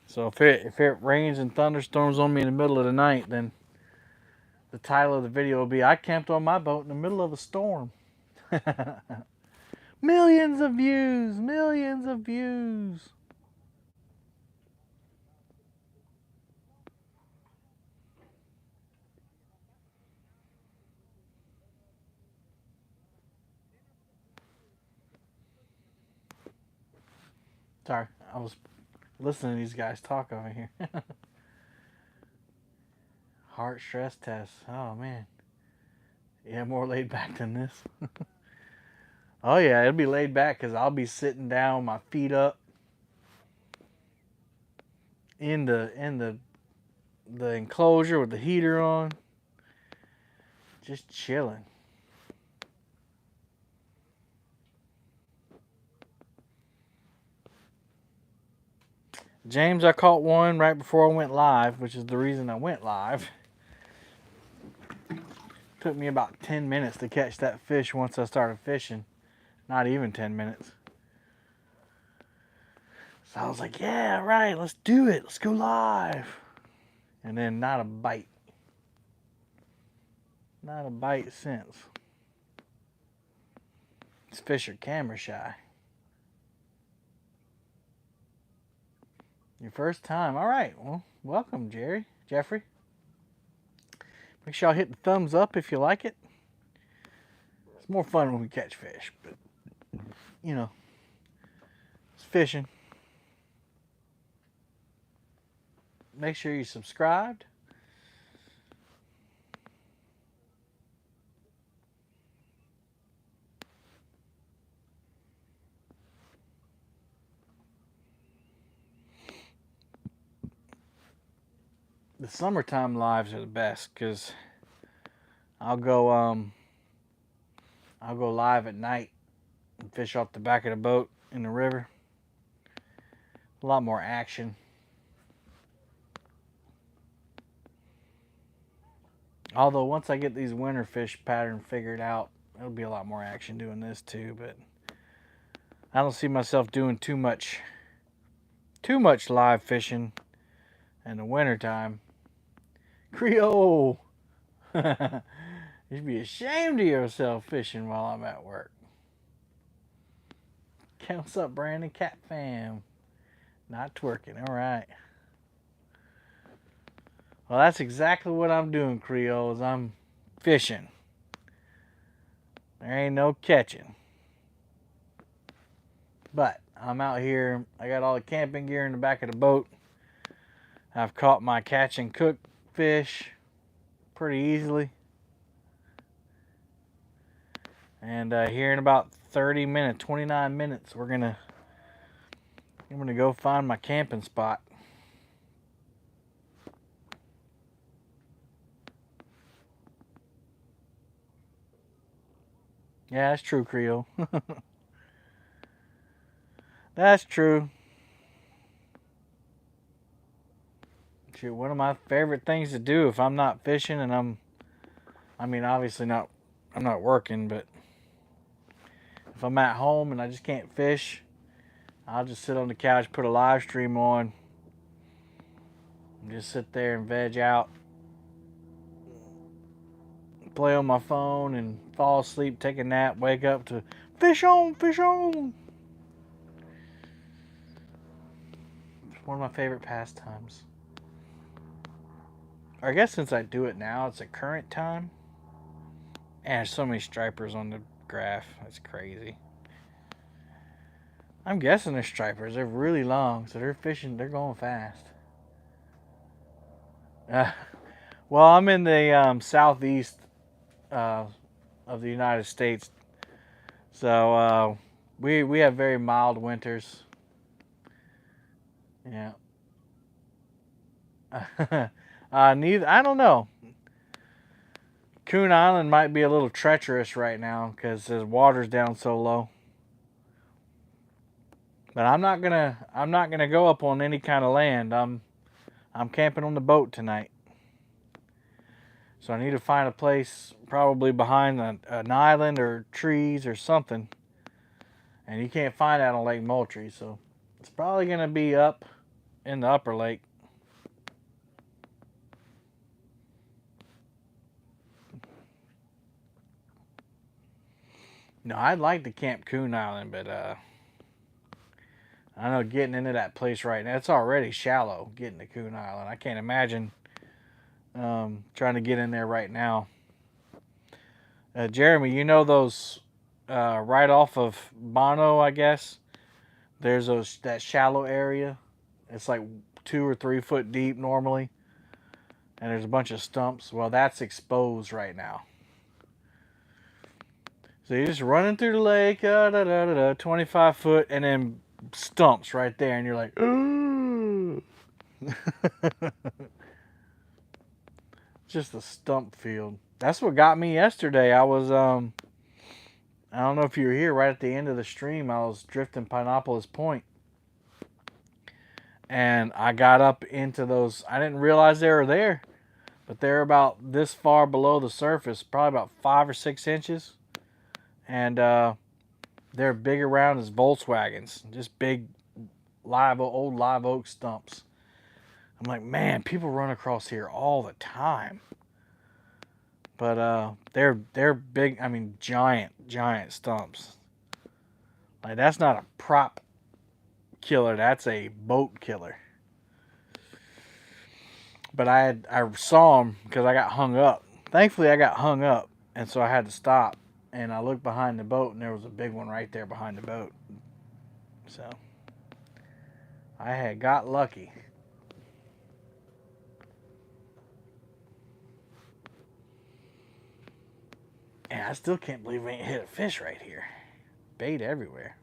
So if it rains and thunderstorms on me in the middle of the night, then the title of the video will be I camped on my boat in the middle of a storm. Millions of views, millions of views. Sorry, I was listening to these guys talk over here. Heart stress test. Oh man. Yeah, more laid back than this. Oh yeah, it'll be laid back because I'll be sitting down, my feet up, in the enclosure with the heater on, just chilling. James, I caught one right before I went live, which is the reason I went live. Took me about 10 minutes to catch that fish once I started fishing. Not even 10 minutes. So I was like, yeah, right, let's do it. Let's go live. And then not a bite. Not a bite since. These fish are camera shy. Your first time. All right. Well, welcome, Jeffrey. Make sure y'all hit the thumbs up if you like it. It's more fun when we catch fish, but, you know, it's fishing. Make sure you're subscribed. The summertime lives are the best because I'll go live at night and fish off the back of the boat in the river. A lot more action. Although once I get these winter fish pattern figured out, it'll be a lot more action doing this too, but I don't see myself doing too much live fishing in the wintertime. Creole! You should be ashamed of yourself fishing while I'm at work. What's up, Brandon? Cat fam. Not twerking, alright. Well, that's exactly what I'm doing, Creole, is I'm fishing. There ain't no catching. But I'm out here. I got all the camping gear in the back of the boat. I've caught my catch and cook fish pretty easily. And here in about 30 minutes, 29 minutes, I'm gonna go find my camping spot. Yeah, that's true, Creole. That's true. Shoot, one of my favorite things to do if I'm not fishing and obviously not, I'm not working, but if I'm at home and I just can't fish, I'll just sit on the couch, put a live stream on, and just sit there and veg out. Play on my phone and fall asleep, take a nap, wake up to fish on, fish on. It's one of my favorite pastimes. Or I guess since I do it now, it's a current time. And there's so many stripers on the graph. That's crazy. I'm guessing they're stripers. They're really long, so they're fishing. They're going fast. Well, I'm in the southeast of the United States, so we have very mild winters. Yeah. Neither. I don't know. Coon Island might be a little treacherous right now because the water's down so low. But I'm not gonna go up on any kind of land. I'm camping on the boat tonight. So I need to find a place probably behind an island or trees or something. And you can't find that on Lake Moultrie, so it's probably gonna be up in the upper lake. No, I'd like to camp Coon Island, but I don't know, getting into that place right now, it's already shallow getting to Coon Island. I can't imagine trying to get in there right now. Jeremy, you know those right off of Bono, I guess? There's that shallow area. It's like 2 or 3 foot deep normally. And there's a bunch of stumps. Well, that's exposed right now. So you're just running through the lake, 25 foot, and then stumps right there, and you're like, ooh. Just a stump field. That's what got me yesterday. I was, I don't know if you were here right at the end of the stream. I was drifting Pinopolis Point. And I got up into those. I didn't realize they were there, but they're about this far below the surface, probably about 5 or 6 inches. And they're big around as Volkswagens, just big old live oak stumps. I'm like, man, people run across here all the time. But they're big. I mean, giant stumps. Like, that's not a prop killer. That's a boat killer. But I saw him because I got hung up. Thankfully, I got hung up, and so I had to stop. And I looked behind the boat, and there was a big one right there behind the boat. So I had got lucky. And I still can't believe we ain't hit a fish right here. Bait everywhere.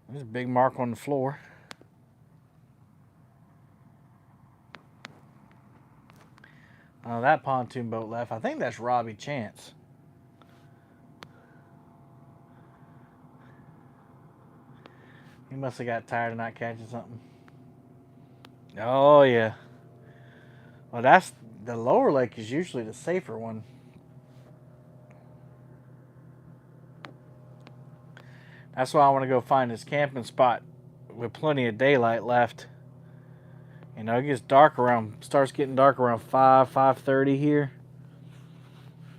There's a big mark on the floor. Oh, that pontoon boat left. I think that's Robbie Chance. He must have got tired of not catching something. Oh, yeah. Well, that's the lower lake is usually the safer one. That's why I want to go find this camping spot with plenty of daylight left. You know, it gets dark around, starts getting dark around 5:30 here.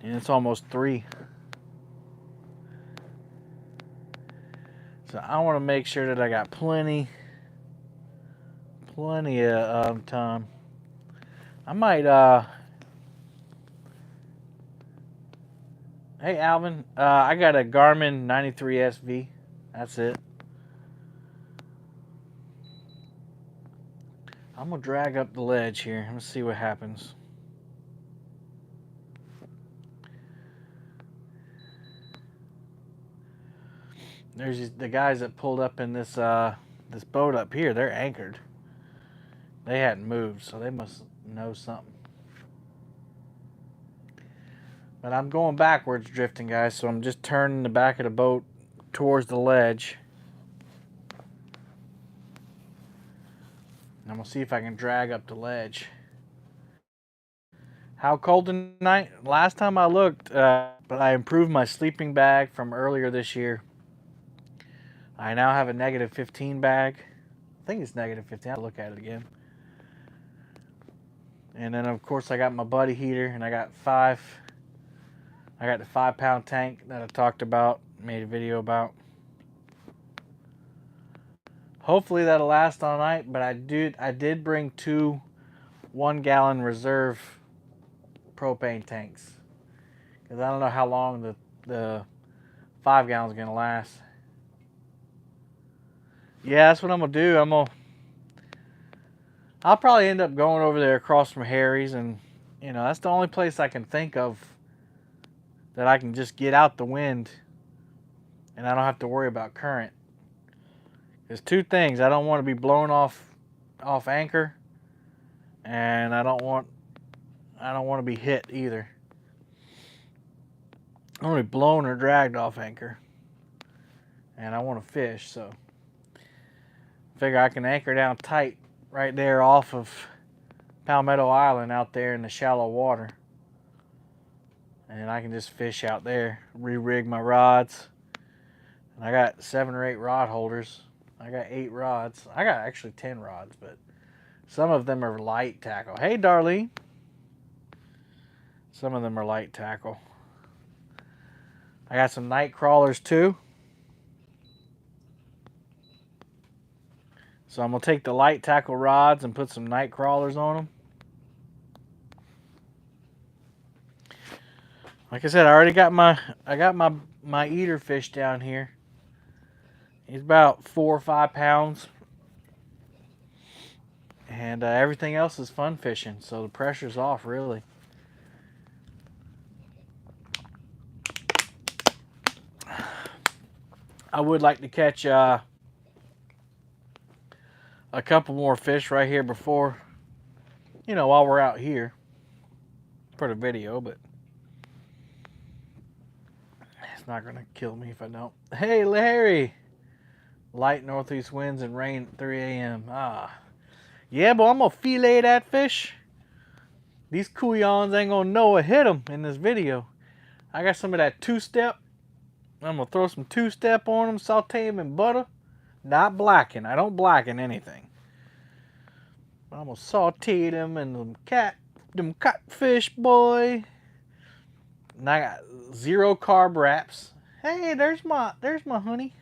And it's almost 3. So I want to make sure that I got plenty of time. I might, hey Alvin, I got a Garmin 93 SV. That's it. I'm gonna drag up the ledge here. Let's see what happens. There's the guys that pulled up in this this boat up here. They're anchored. They hadn't moved, so they must know something. But I'm going backwards drifting, guys, so I'm just turning the back of the boat towards the ledge. And I'm going to see if I can drag up the ledge. How cold tonight? Last time I looked, but I improved my sleeping bag from earlier this year. I now have a -15 bag. I think it's -15. I'll look at it again. And then, of course, I got my buddy heater, and I got the 5-pound tank that I talked about, made a video about. Hopefully that'll last all night, but I did bring 2 1-gallon reserve propane tanks, because I don't know how long the 5 gallons is gonna last. Yeah, that's what I'm gonna do. I'll probably end up going over there across from Harry's, and you know, that's the only place I can think of that I can just get out the wind and I don't have to worry about current. There's 2 things. I don't want to be blown off anchor, and I don't want to be hit either. I don't want to be blown or dragged off anchor, and I want to fish, so I figure I can anchor down tight right there off of Palmetto Island out there in the shallow water, and I can just fish out there, re-rig my rods. And I got 7 or 8 rod holders. I got 8 rods. I got actually 10 rods, but some of them are light tackle. Hey, Darlene. Some of them are light tackle. I got some night crawlers too. So I'm going to take the light tackle rods and put some night crawlers on them. Like I said, I got my eater fish down here. He's about 4 or 5 pounds. And everything else is fun fishing, so the pressure's off, really. I would like to catch a couple more fish right here before, while we're out here for the video, but It's not gonna kill me if I don't. Hey, Larry! Light northeast winds and rain at 3 a.m. Ah. Yeah, but I'm gonna fillet that fish. These couillons ain't gonna know what hit them in this video. I got some of that two-step. I'm gonna throw some two-step on them, saute them in butter. Not blacken. I don't blacken anything. But I'm gonna saute them in them catfish, boy. And I got 0 carb wraps. Hey, there's my honey.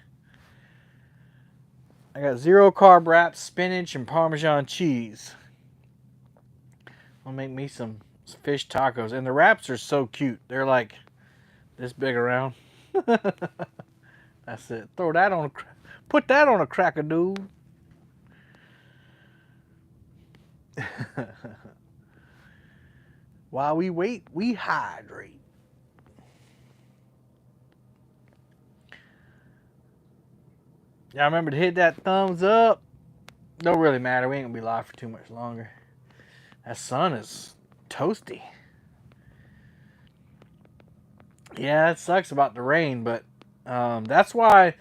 I got 0 carb wraps, spinach, and Parmesan cheese. I'll make me some fish tacos. And the wraps are so cute. They're like this big around. That's it. Put that on a crack-a-doo. While we wait, we hydrate. Y'all remember to hit that thumbs up. Don't really matter. We ain't gonna be live for too much longer. That sun is toasty. Yeah, it sucks about the rain, but that's why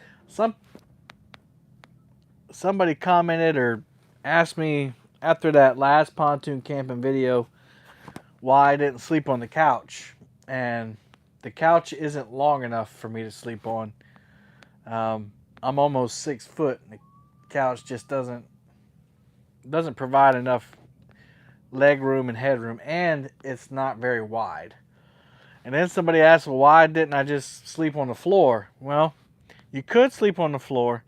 somebody commented or asked me after that last pontoon camping video why I didn't sleep on the couch. And the couch isn't long enough for me to sleep on. I'm almost 6 foot, and the couch just doesn't provide enough leg room and headroom, and it's not very wide. And then somebody asked, well, why didn't I just sleep on the floor? Well, you could sleep on the floor,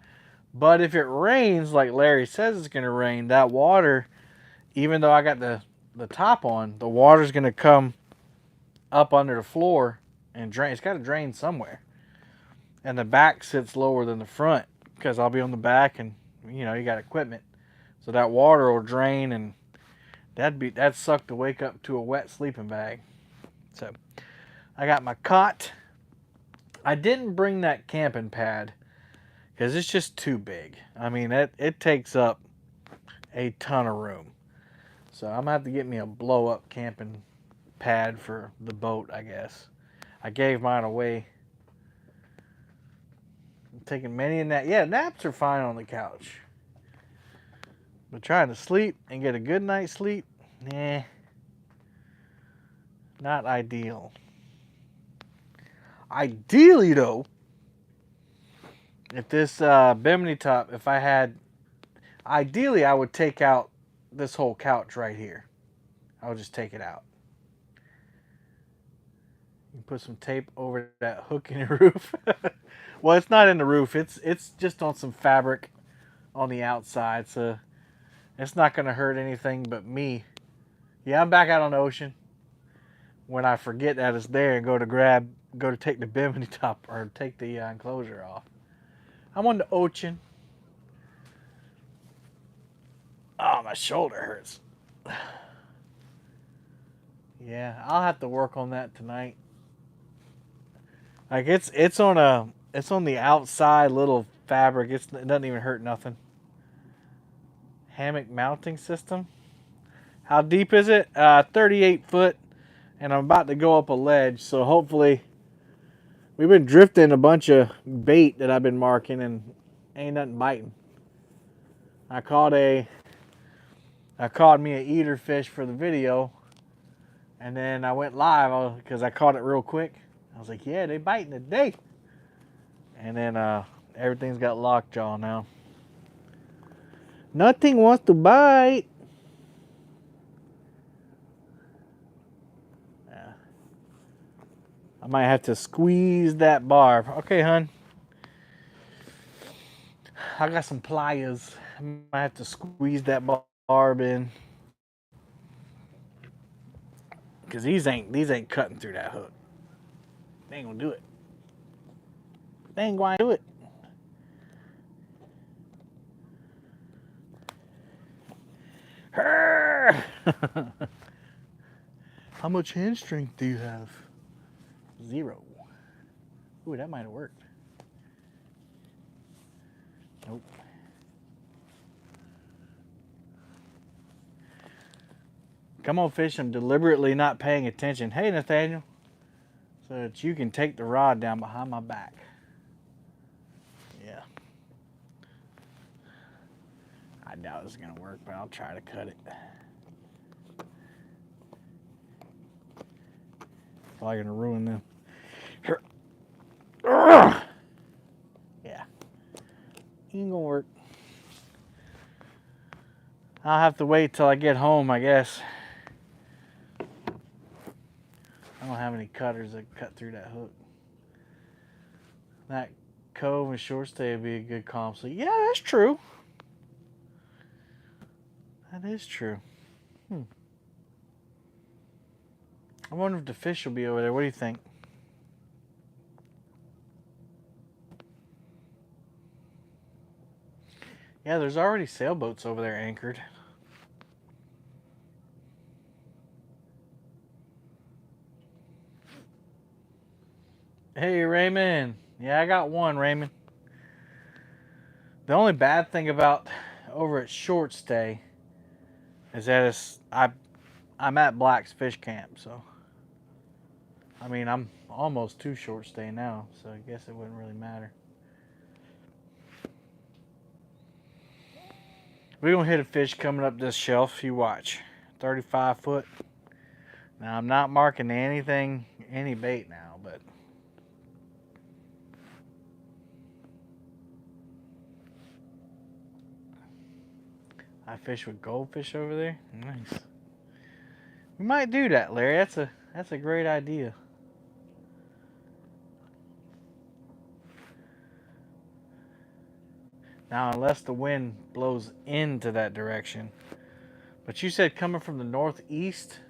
but if it rains like Larry says it's going to rain, that water, even though I got the top on, the water's going to come up under the floor and drain. It's got to drain somewhere. And the back sits lower than the front because I'll be on the back, and you know, you got equipment. So that water will drain, and that'd suck to wake up to a wet sleeping bag. So I got my cot. I didn't bring that camping pad because it's just too big. I mean, it takes up a ton of room. So I'm going to have to get me a blow-up camping pad for the boat, I guess. I gave mine away. I'm taking many a nap. Yeah, naps are fine on the couch. But trying to sleep and get a good night's sleep, nah. Not ideal. Ideally, though, if this bimini top, ideally I would take out this whole couch right here. I would just take it out. You put some tape over that hook in your roof. Well, it's not in the roof. It's just on some fabric on the outside, so it's not going to hurt anything but me. Yeah, I'm back out on the ocean when I forget that it's there and go to take the bimini top or take the enclosure off. I'm on the ocean. Oh, my shoulder hurts. Yeah, I'll have to work on that tonight. Like it's on the outside little fabric. It doesn't even hurt nothing. Hammock mounting system. How deep is it? 38 foot, and I'm about to go up a ledge. So hopefully, we've been drifting a bunch of bait that I've been marking, and ain't nothing biting. I caught me an eater fish for the video, and then I went live because I caught it real quick. I was like, yeah, they biting today. And then everything's got lockjaw now. Nothing wants to bite. Yeah. I might have to squeeze that barb. Okay, hun. I got some pliers. I might have to squeeze that barb in. Because these ain't cutting through that hook. They ain't gonna do it. They ain't gonna do it. How much hand strength do you have? 0. Ooh, that might have worked. Nope. Come on, fish. I'm deliberately not paying attention. Hey, Nathaniel. so that you can take the rod down behind my back. Yeah. I doubt it's gonna work, but I'll try to cut it. Probably gonna ruin them. Yeah. Ain't gonna work. I'll have to wait till I get home, I guess. I don't have any cutters that cut through that hook. That cove and short stay would be a good comp. So yeah, that's true. That is true. I wonder if the fish will be over there. What do you think? Yeah, there's already sailboats over there anchored. Hey, Raymond. Yeah, I got one, Raymond. The only bad thing about over at Short Stay is that I'm at Black's Fish Camp, so I mean I'm almost to Short Stay now, so I guess it wouldn't really matter. We're gonna hit a fish coming up this shelf. You watch, 35 foot. Now I'm not marking anything, any bait now, but I fish with goldfish over there. Nice. We might do that, Larry. That's a great idea. Now, unless the wind blows into that direction. But you said coming from the northeast?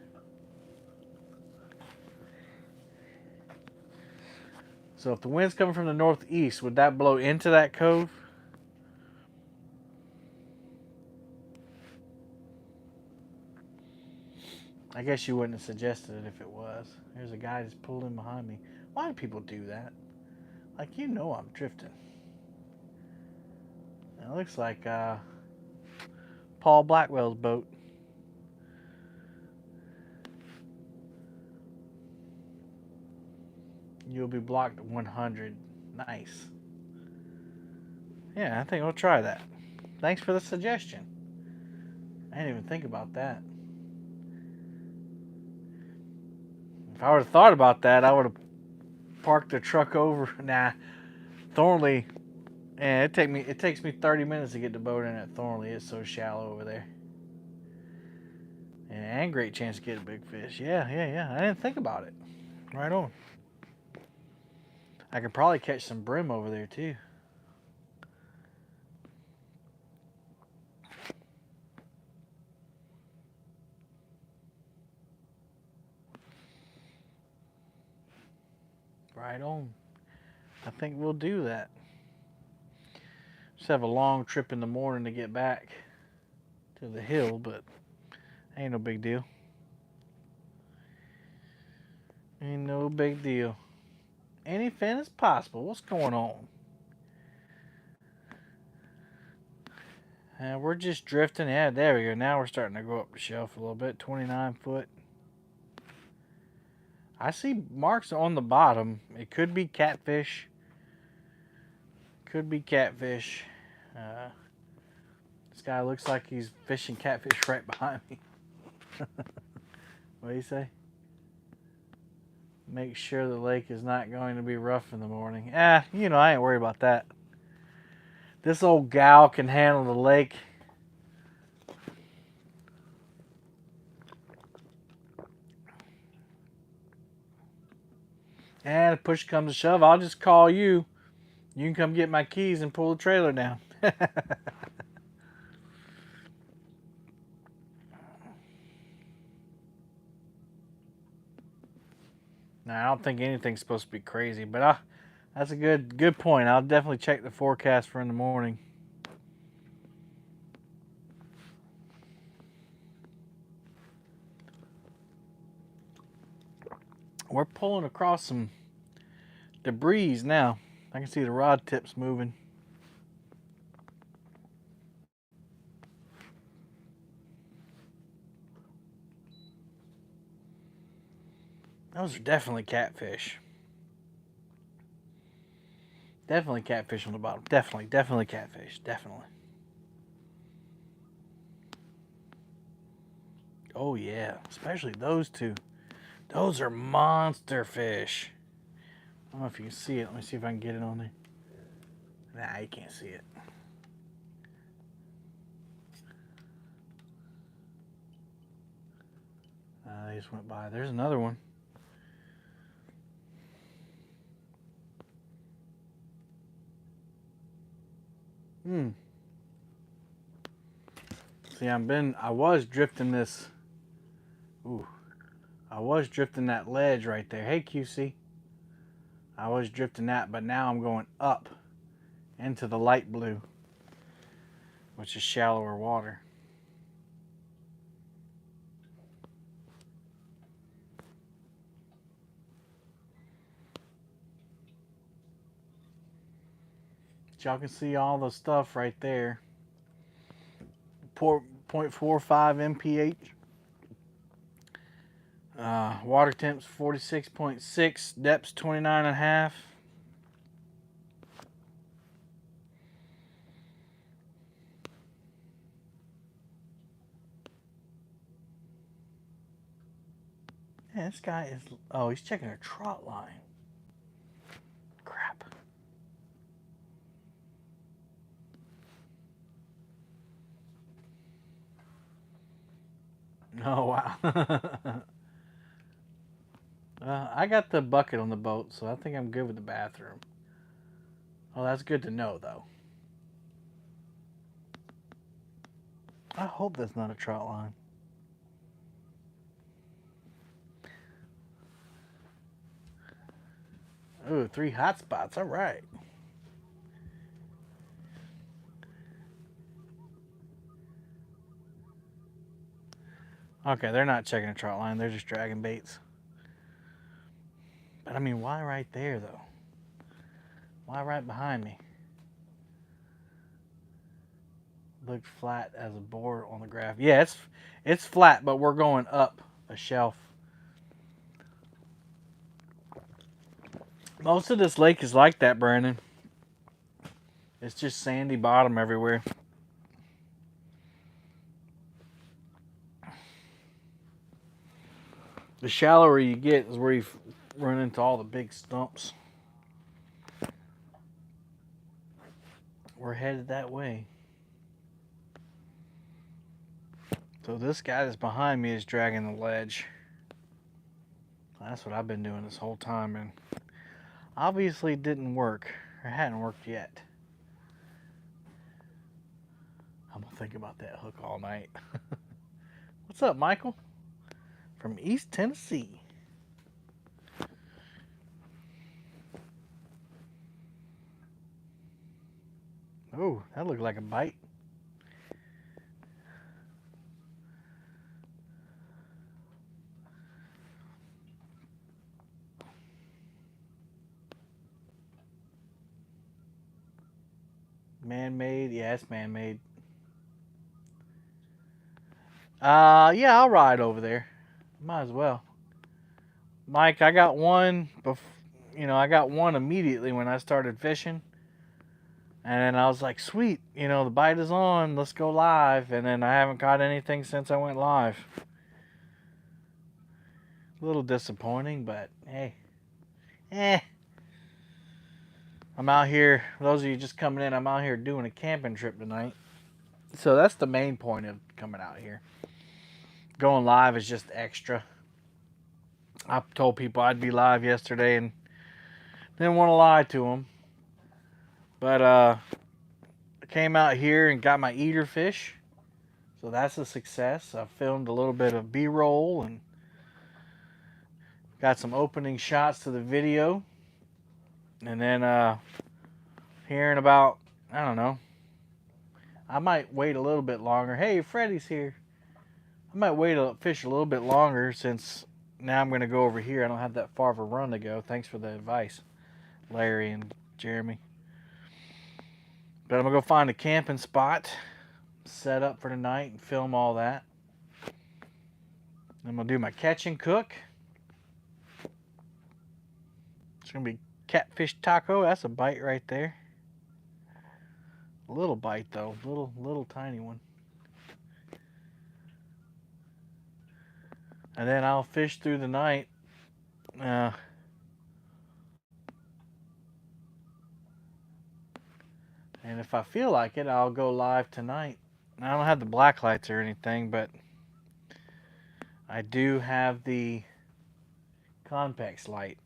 So if the wind's coming from the northeast, would that blow into that cove? I guess you wouldn't have suggested it if it was. There's a guy that's pulled in behind me. Why do people do that? Like, you know I'm drifting. It looks like Paul Blackwell's boat. You'll be blocked at 100. Nice. Yeah, I think we'll try that. Thanks for the suggestion. I didn't even think about that. If I would have thought about that, I would have parked the truck over. Nah, Thornley. And it takes me 30 minutes to get the boat in at Thornley. It's so shallow over there. And great chance to get a big fish. Yeah. I didn't think about it. Right on. I could probably catch some brim over there too. Right on. I think we'll do that. Just have a long trip in the morning to get back to the hill, but ain't no big deal. Ain't no big deal. Anything is possible. What's going on? We're just drifting. Yeah, there we go. Now we're starting to go up the shelf a little bit. 29 foot. I see marks on the bottom. It could be catfish. Could be catfish. This guy looks like he's fishing catfish right behind me. What do you say? Make sure the lake is not going to be rough in the morning. You know, I ain't worried about that. This old gal can handle the lake. And if push comes to shove, I'll just call you. You can come get my keys and pull the trailer down. Now, I don't think anything's supposed to be crazy, but that's a good point. I'll definitely check the forecast for in the morning. We're pulling across some debris now. I can see the rod tips moving. Those are definitely catfish. Definitely catfish on the bottom. Definitely catfish. Definitely. Oh yeah, especially those two. Those are monster fish. I don't know if you can see it. Let me see if I can get it on there. Nah, you can't see it. They just went by. There's another one. See, I was drifting this. Ooh, I was drifting that ledge right there. Hey, QC. I was drifting that, but now I'm going up into the light blue, which is shallower water. Y'all can see all the stuff right there. 0.45 mph. Water temps 46.6. Depths 29.5. Yeah, this guy is. Oh, he's checking a trot line. Crap. Oh, wow. I got the bucket on the boat, so I think I'm good with the bathroom. Oh, that's good to know, though. I hope that's not a trot line. Ooh, 3 hot spots. All right. Okay, they're not checking a trot line. They're just dragging baits. But I mean, why right there, though? Why right behind me? Looked flat as a board on the graph. Yeah, it's flat, but we're going up a shelf. Most of this lake is like that, Brandon. It's just sandy bottom everywhere. The shallower you get is where you run into all the big stumps. We're headed that way. So this guy that's behind me is dragging the ledge. That's what I've been doing this whole time, and obviously didn't work, or hadn't worked yet. I'm gonna think about that hook all night. What's up, Michael? From East Tennessee. Oh, that looked like a bite. Man-made? Yeah, it's man-made. Yeah, I'll ride over there. Might as well. Mike, I got one. I got one immediately when I started fishing, and then I was like, "Sweet, the bite is on. Let's go live." And then I haven't caught anything since I went live. A little disappointing, but hey, I'm out here. For those of you just coming in, I'm out here doing a camping trip tonight. So that's the main point of coming out here. Going live is just extra. I told people I'd be live yesterday and didn't want to lie to them. But I came out here and got my eater fish. So that's a success. I filmed a little bit of B-roll and got some opening shots to the video. And then here in about, I don't know, I might wait a little bit longer. Hey, Freddy's here. I might wait to fish a little bit longer since now I'm going to go over here. I don't have that far of a run to go. Thanks for the advice, Larry and Jeremy. But I'm going to go find a camping spot, set up for tonight, and film all that. I'm going to do my catch and cook. It's going to be catfish taco. That's a bite right there. A little bite though, little tiny one. And then I'll fish through the night. And if I feel like it, I'll go live tonight. I don't have the black lights or anything, but I do have the convex light.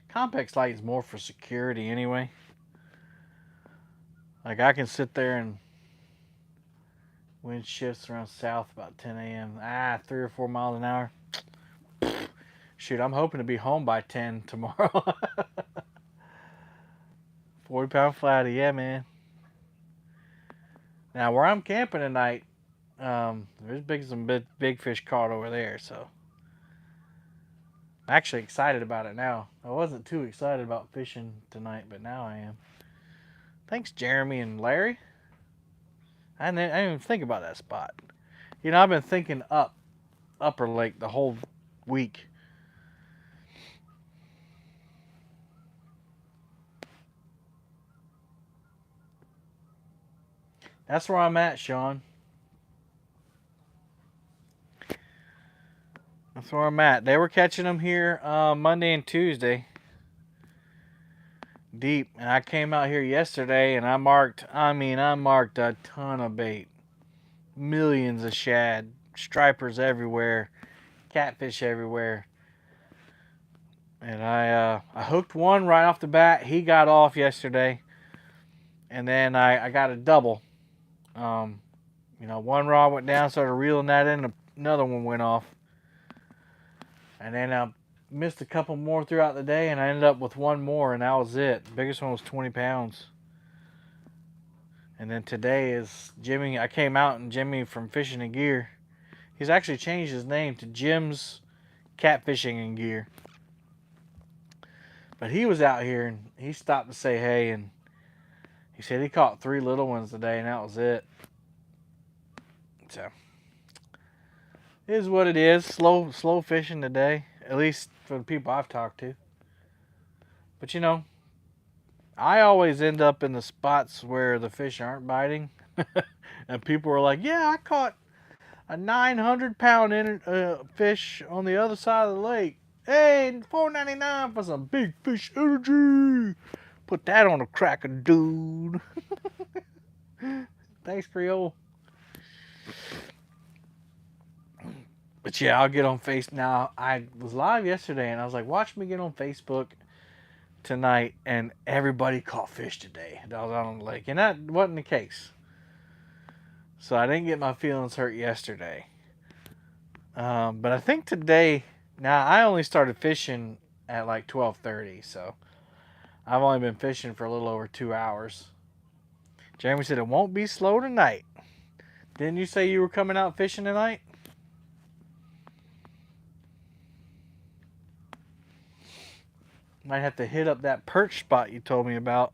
Convex light is more for security anyway. Like I can sit there and wind shifts around south about 10 a.m. 3 or 4 miles an hour. Shoot, I'm hoping to be home by 10 tomorrow. 40-pound flatty, yeah, man. Now, where I'm camping tonight, there's some big fish caught over there, so I'm actually excited about it now. I wasn't too excited about fishing tonight, but now I am. Thanks, Jeremy and Larry. I didn't even think about that spot. You know, I've been thinking Upper Lake the whole week. That's where I'm at, Sean. That's where I'm at. They were catching them here Monday and Tuesday. Deep. And I came out here yesterday and I marked a ton of bait. Millions of shad. Stripers everywhere. Catfish everywhere. And I hooked one right off the bat. He got off yesterday. And then I got a double. One rod went down, started reeling that in, another one went off. And then I missed a couple more throughout the day, and I ended up with one more, and that was it. The biggest one was 20 pounds. And then today is Jimmy. I came out, and Jimmy from Fishing and Gear, he's actually changed his name to Jim's Catfishing and Gear. But he was out here, and he stopped to say hey, and he said he caught 3 little ones today, and that was it. So, it is what it is. Slow fishing today, at least for the people I've talked to. But I always end up in the spots where the fish aren't biting. And people are like, yeah, I caught a 900-pound fish on the other side of the lake. Hey, $4.99 for some big fish energy. Put that on a cracker, dude. Thanks, Creole. But yeah, I'll get on Facebook. Now, I was live yesterday, and I was like, watch me get on Facebook tonight, and everybody caught fish today. I was out on the lake, and that wasn't the case. So I didn't get my feelings hurt yesterday. But I think today, now I only started fishing at like 12:30, so I've only been fishing for a little over 2 hours. Jeremy said it won't be slow tonight. Didn't you say you were coming out fishing tonight? Might have to hit up that perch spot you told me about.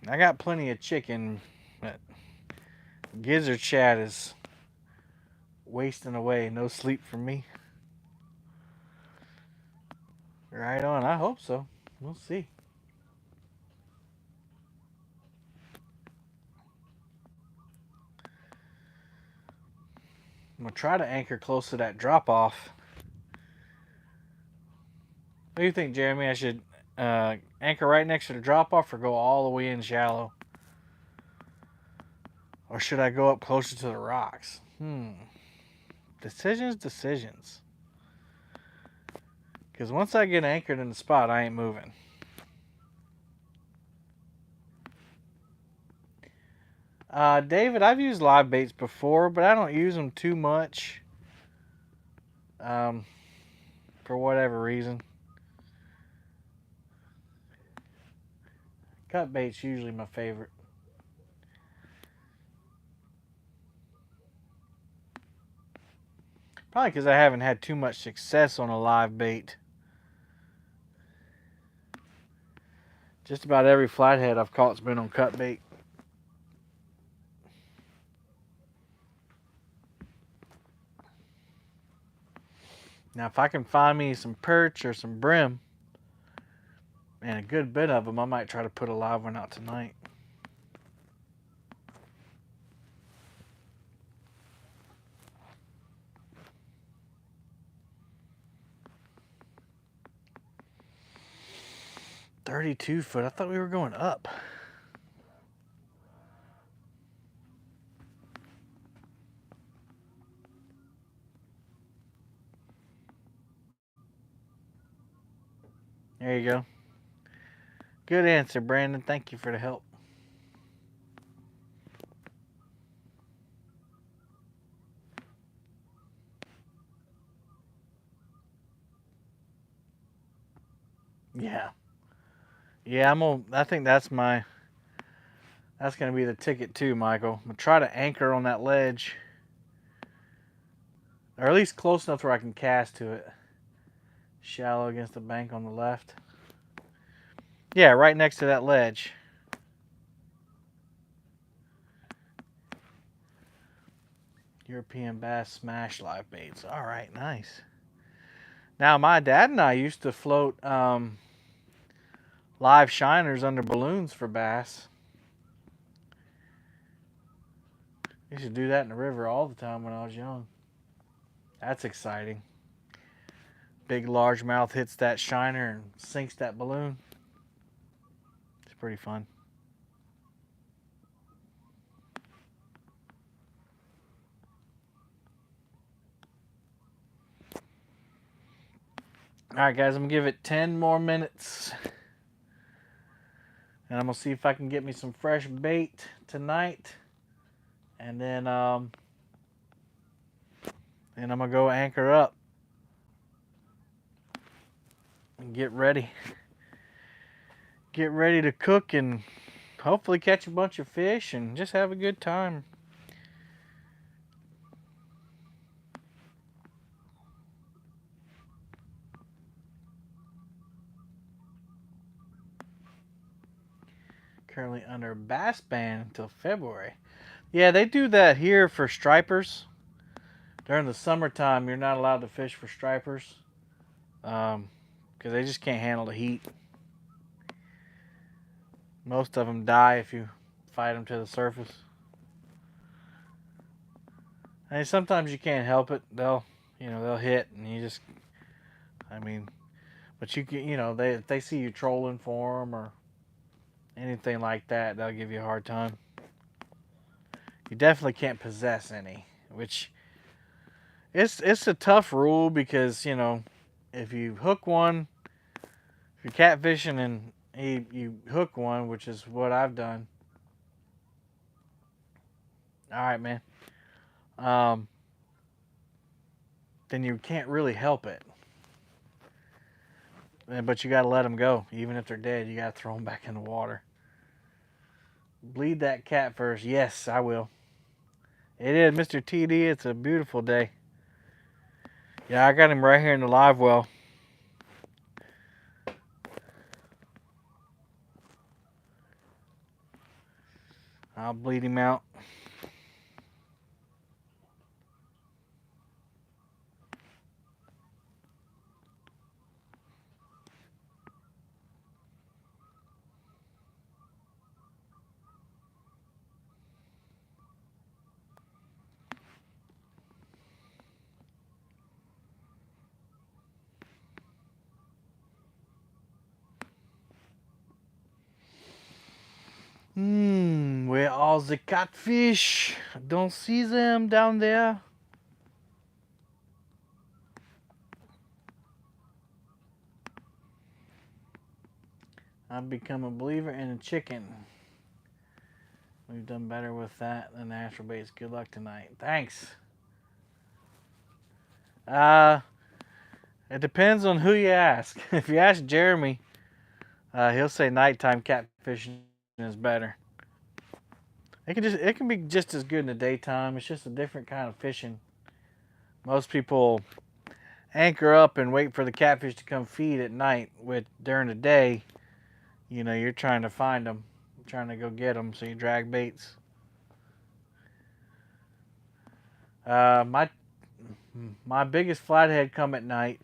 I got plenty of chicken, but gizzard shad is wasting away. No sleep for me. Right on. I hope so. We'll see. I'm going to try to anchor close to that drop off. What do you think, Jeremy? I should anchor right next to the drop off or go all the way in shallow? Or should I go up closer to the rocks? Decisions. Because once I get anchored in the spot, I ain't moving. David, I've used live baits before, but I don't use them too much. For whatever reason. Cut bait's usually my favorite. Probably because I haven't had too much success on a live bait. Just about every flathead I've caught's been on cut bait. Now, if I can find me some perch or some brim, and a good bit of them, I might try to put a live one out tonight. $32 foot. I thought we were going up. There you go. Good answer, Brandon. Thank you for the help. Yeah. Yeah, I think that's gonna be the ticket too, Michael. I'm gonna try to anchor on that ledge. Or at least close enough where I can cast to it. Shallow against the bank on the left. Yeah, right next to that ledge. European bass smash live baits. All right, nice. Now, my dad and I used to float live shiners under balloons for bass. Used to do that in the river all the time when I was young. That's exciting. Big largemouth hits that shiner and sinks that balloon. It's pretty fun. All right, guys, I'm gonna give it 10 more minutes, and I'm gonna see if I can get me some fresh bait tonight, and then I'm gonna go anchor up and get ready to cook and hopefully catch a bunch of fish and just have a good time. Currently under bass ban until February. Yeah, they do that here for stripers. During the summertime, you're not allowed to fish for stripers because they just can't handle the heat. Most of them die if you fight them to the surface. And sometimes you can't help it. They'll hit, and you just, but if they see you trolling for them or anything like that, they'll give you a hard time. You definitely can't possess any, which it's a tough rule because if you hook one, if you're catfishing and you hook one, which is what I've done. All right, man. Then you can't really help it. But you got to let them go. Even if they're dead, you got to throw them back in the water. Bleed that cat first. Yes, I will. It is, Mr. TD. It's a beautiful day. Yeah, I got him right here in the live well. I'll bleed him out. Where are the catfish? Don't see them down there. I've become a believer in a chicken. We've done better with that than natural baits. Good luck tonight. Thanks. It depends on who you ask. If you ask Jeremy, he'll say nighttime catfishing is better. It can be just as good in the daytime. It's just a different kind of fishing. Most people anchor up and wait for the catfish to come feed at night. During the day, you're trying to find them, trying to go get them. So you drag baits. My My biggest flathead come at night,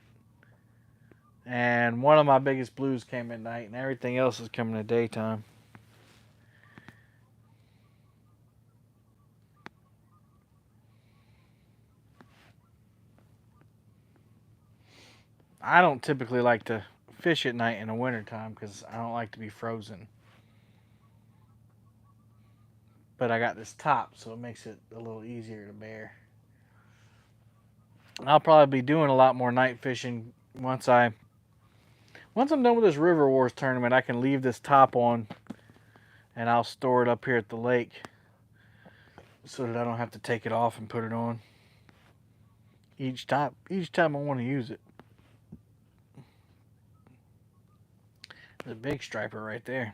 and one of my biggest blues came at night, and everything else is coming at daytime. I don't typically like to fish at night in the wintertime because I don't like to be frozen. But I got this top, so it makes it a little easier to bear. I'll probably be doing a lot more night fishing once I'm done with this River Wars tournament. I can leave this top on, and I'll store it up here at the lake so that I don't have to take it off and put it on each time I want to use it. There's a big striper right there.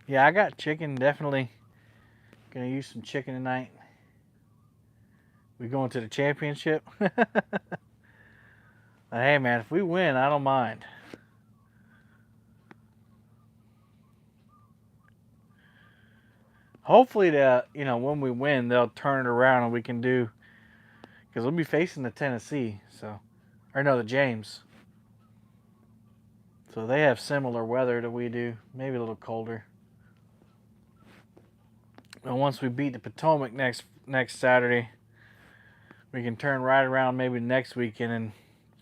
Yeah, I got chicken. Definitely gonna use some chicken tonight. We going to the championship? Hey man, if we win, I don't mind. Hopefully, when we win, they'll turn it around and we can do, because we'll be facing the Tennessee, the James. So they have similar weather to we do, maybe a little colder. And once we beat the Potomac next Saturday, we can turn right around maybe next weekend and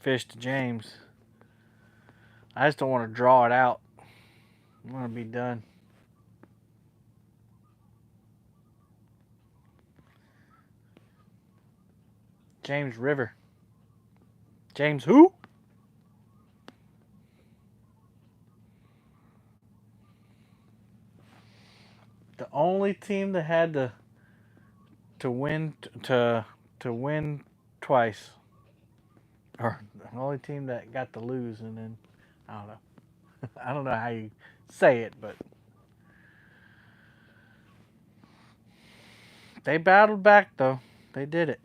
fish the James. I just don't want to draw it out. I want to be done. James River. James who? The only team that had to win twice, or the only team that got to lose, and then I don't know. I don't know how you say it, but they battled back though. They did it.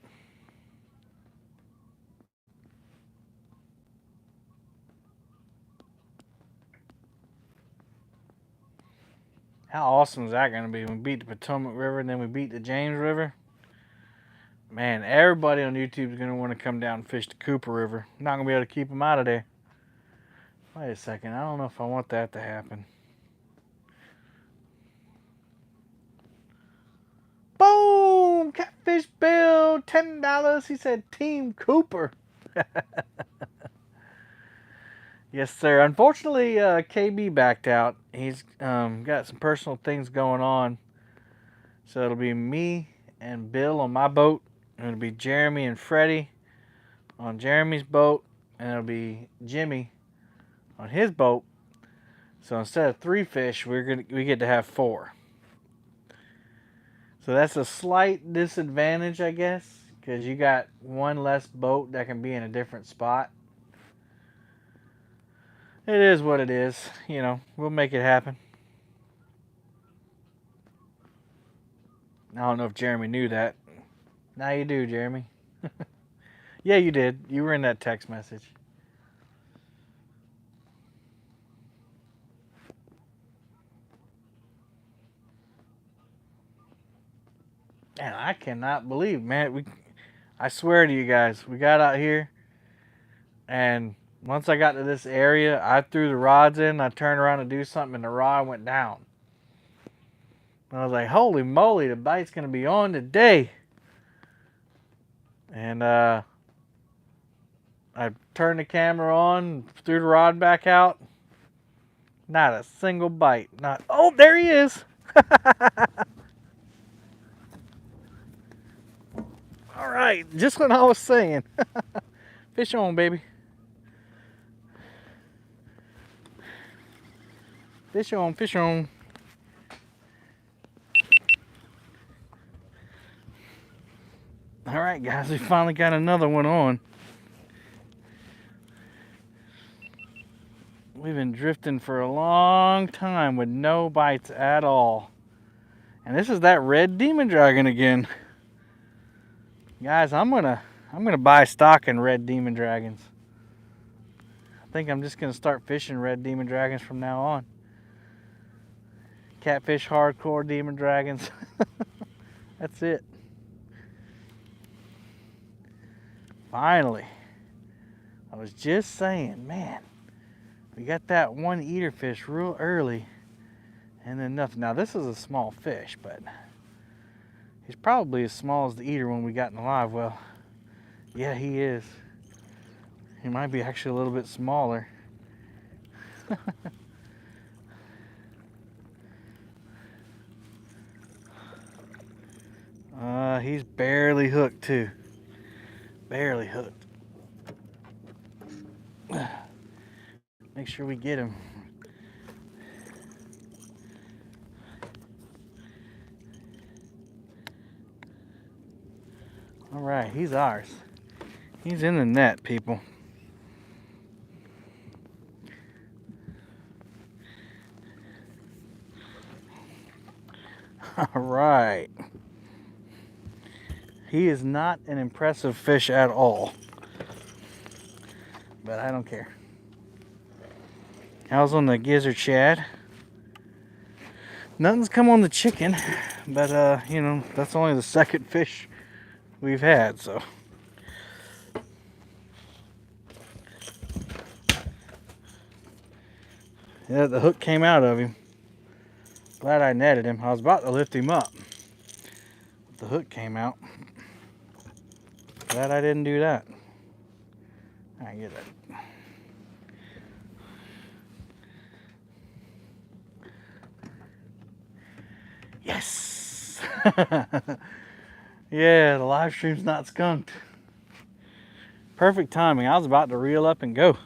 How awesome is that going to be when we beat the Potomac River and then we beat the James River? Man, everybody on YouTube is going to want to come down and fish the Cooper River. I'm not going to be able to keep them out of there. Wait a second. I don't know if I want that to happen. Boom! Catfish Bill, $10. He said Team Cooper. Yes, sir. Unfortunately, KB backed out. He's got some personal things going on. So it'll be me and Bill on my boat. And it'll be Jeremy and Freddie on Jeremy's boat. And it'll be Jimmy on his boat. So instead of 3 fish, we get to have 4. So that's a slight disadvantage, I guess, because you got one less boat that can be in a different spot. It is what it is. We'll make it happen. I don't know if Jeremy knew that. Now you do, Jeremy. Yeah, you did. You were in that text message. Man, I cannot believe, man. I swear to you guys, we got out here, and once I got to this area, I threw the rods in, I turned around to do something, and the rod went down. And I was like, holy moly, the bite's going to be on today. And I turned the camera on, threw the rod back out. Not a single bite. Oh, there he is. All right, just what I was saying. Fish on, baby. Fish on, fish on. All right, guys, we finally got another one on. We've been drifting for a long time with no bites at all. And this is that red demon dragon again. Guys, I'm gonna buy stock in red demon dragons. I think I'm just gonna start fishing red demon dragons from now on. Catfish hardcore demon dragons. That's it. Finally. I was just saying, man, we got that one eater fish real early and then nothing. Now this is a small fish, but he's probably as small as the eater one we got in the live well. Yeah, he is. He might be actually a little bit smaller. He's barely hooked too. Barely hooked. Make sure we get him. All right, he's ours. He's in the net, people. All right. He is not an impressive fish at all, but I don't care. I was on the gizzard shad. Nothing's come on the chicken, but you know, that's only the second fish we've had, so. Yeah, the hook came out of him. Glad I netted him. I was about to lift him up. The hook came out. Glad I didn't do that. I get it. Yes! Yeah, the live stream's not skunked. Perfect timing. I was about to reel up and go.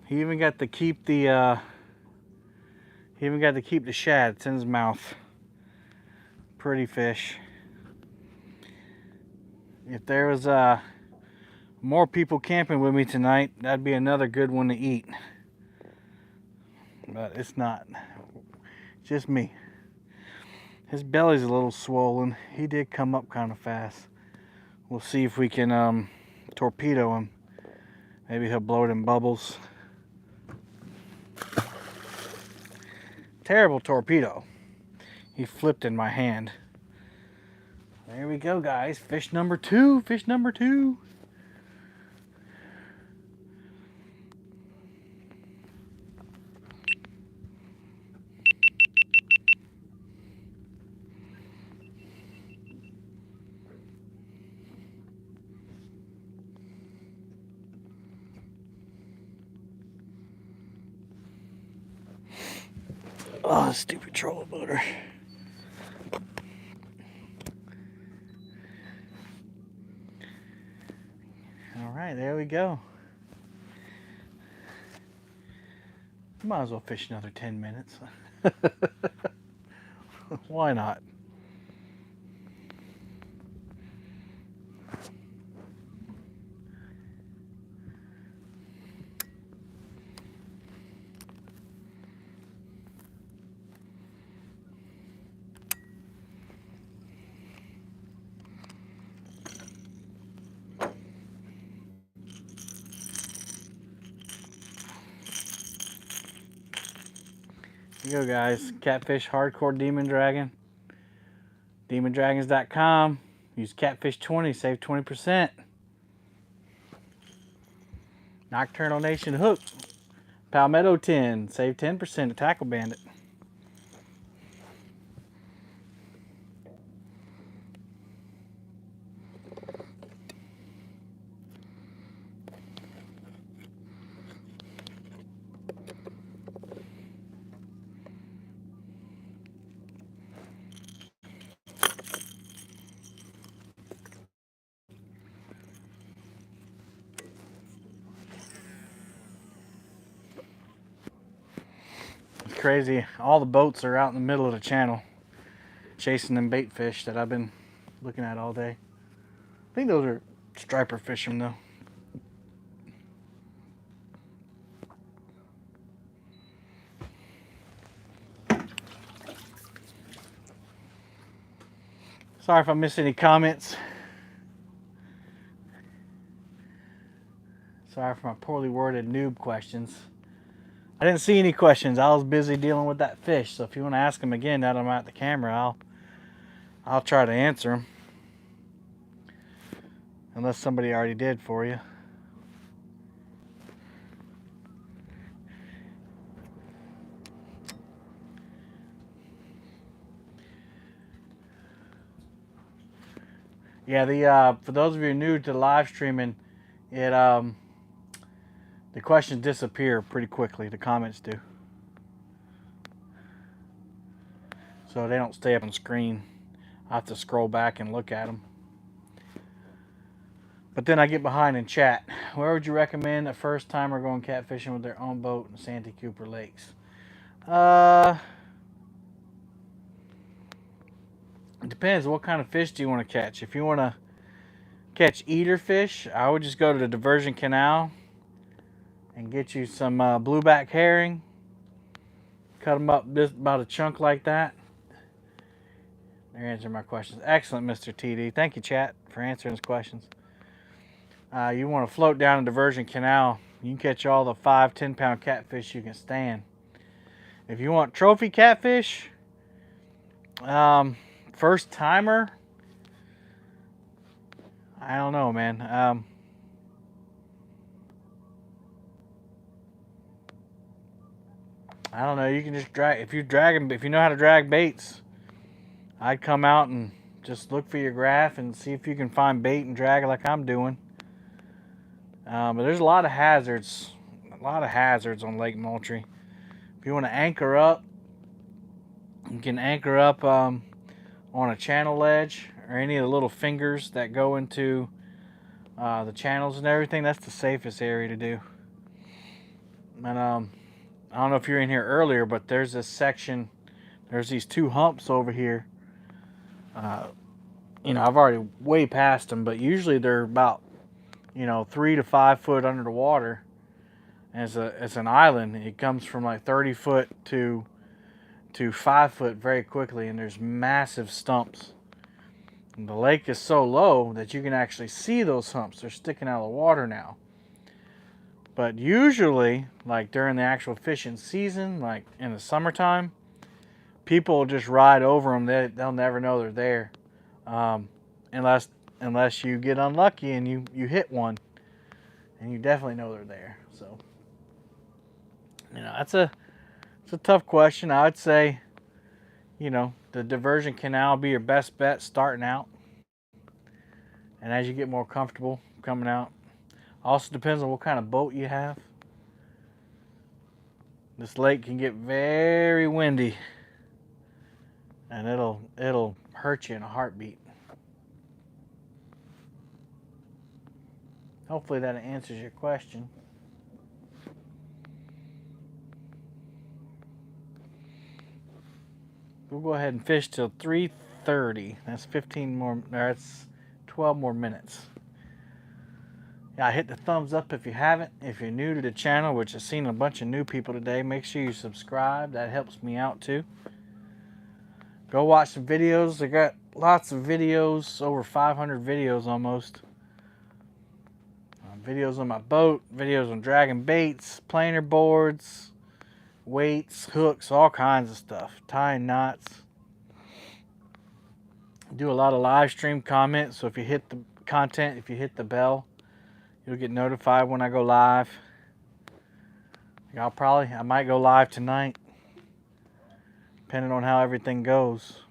He even got to keep the shad. It's in his mouth. Pretty fish. If there was more people camping with me tonight, that'd be another good one to eat. But it's not. Just me. His belly's a little swollen. He did come up kind of fast. We'll see if we can torpedo him. Maybe he'll blow it in bubbles. Terrible torpedo. He flipped in my hand. There we go, guys. Fish number 2. Fish number 2. Oh, stupid trolling motor. All right, there we go. Might as well fish another 10 minutes. Why not? Here you go, guys. Catfish hardcore demon dragon. DemonDragons.com. Use Catfish20, save 20%. Nocturnal Nation hook. Palmetto 10, save 10% at Tackle Bandit. Crazy. All the boats are out in the middle of the channel chasing them bait fish that I've been looking at all day. I think those are striper fishermen though. Sorry if I missed any comments. Sorry for my poorly worded noob questions. I didn't see any questions. I was busy dealing with that fish. So if you want to ask them again now that I'm at the camera, I'll try to answer them. Unless somebody already did for you. Yeah, for those of you new to live streaming, the questions disappear pretty quickly. The comments do, so they don't stay up on screen. I have to scroll back and look at them. But then I get behind in chat. Where would you recommend a first timer going catfishing with their own boat in Santee Cooper Lakes? It depends. What kind of fish do you want to catch? If you want to catch eater fish, I would just go to the diversion canal and get you some blueback herring. Cut them up just about a chunk like that. They're answering my questions. Excellent, Mr. TD. Thank you, chat, for answering his questions. You want to float down a diversion canal. You can catch all the 5-10 pound catfish you can stand. If you want trophy catfish, first timer, I don't know, man. I don't know. You can just drag. If you know how to drag baits, I'd come out and just look for your graph and see if you can find bait and drag it like I'm doing. But there's a lot of hazards. On Lake Moultrie. If you want to anchor up, you can anchor up on a channel ledge or any of the little fingers that go into the channels and everything. That's the safest area to do. And I don't know if you're in here earlier, but there's this section. There's these two humps over here. I've already way past them, but usually they're about 3 to 5 foot under the water. As an island, it comes from like 30 foot to 5 foot very quickly, and there's massive stumps. And the lake is so low that you can actually see those humps. They're sticking out of the water now. But usually, like during the actual fishing season, like in the summertime, people will just ride over them. They'll never know they're there, unless you get unlucky and you hit one, and you definitely know they're there. So, it's a tough question. I would say, the diversion canal will be your best bet starting out, and as you get more comfortable coming out. Also depends on what kind of boat you have. This lake can get very windy, and it'll hurt you in a heartbeat. Hopefully that answers your question. We'll go ahead and fish till 3:30. That's 12 more minutes. Yeah, hit the thumbs up if you haven't. If you're new to the channel, which I've seen a bunch of new people today, make sure you subscribe. That helps me out too. Go watch some videos. I got lots of videos, over 500 videos almost. Videos on my boat, videos on dragging baits, planer boards, weights, hooks, all kinds of stuff. Tying knots. Do a lot of live stream comments, so if you hit the bell, you'll get notified when I go live. I might go live tonight, depending on how everything goes.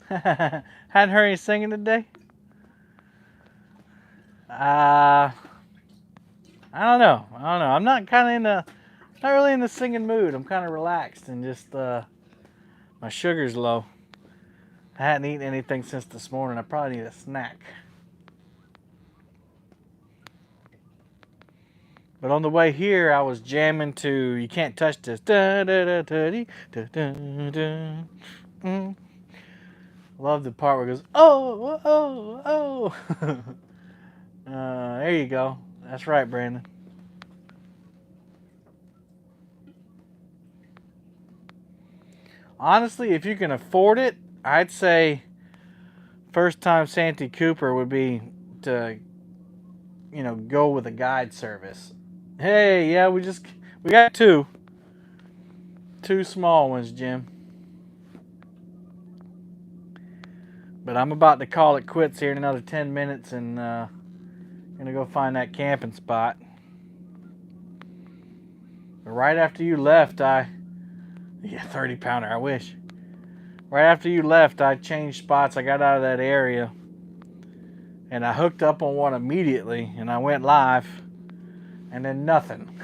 Hadn't heard any singing today? I don't know. I'm not really in the singing mood. I'm kind of relaxed and just my sugar's low. I hadn't eaten anything since this morning. I probably need a snack. But on the way here, I was jamming to "You Can't Touch This." Love the part where it goes, "Oh, oh, oh." There you go. That's right, Brandon. Honestly, if you can afford it, I'd say first time Santee Cooper would be to, go with a guide service. Hey, yeah, we got two small ones, Jim. But I'm about to call it quits here in another 10 minutes and gonna go find that camping spot. Right after you left, 30 pounder, I wish. Right after you left, I changed spots. I got out of that area and I hooked up on one immediately and I went live and then nothing.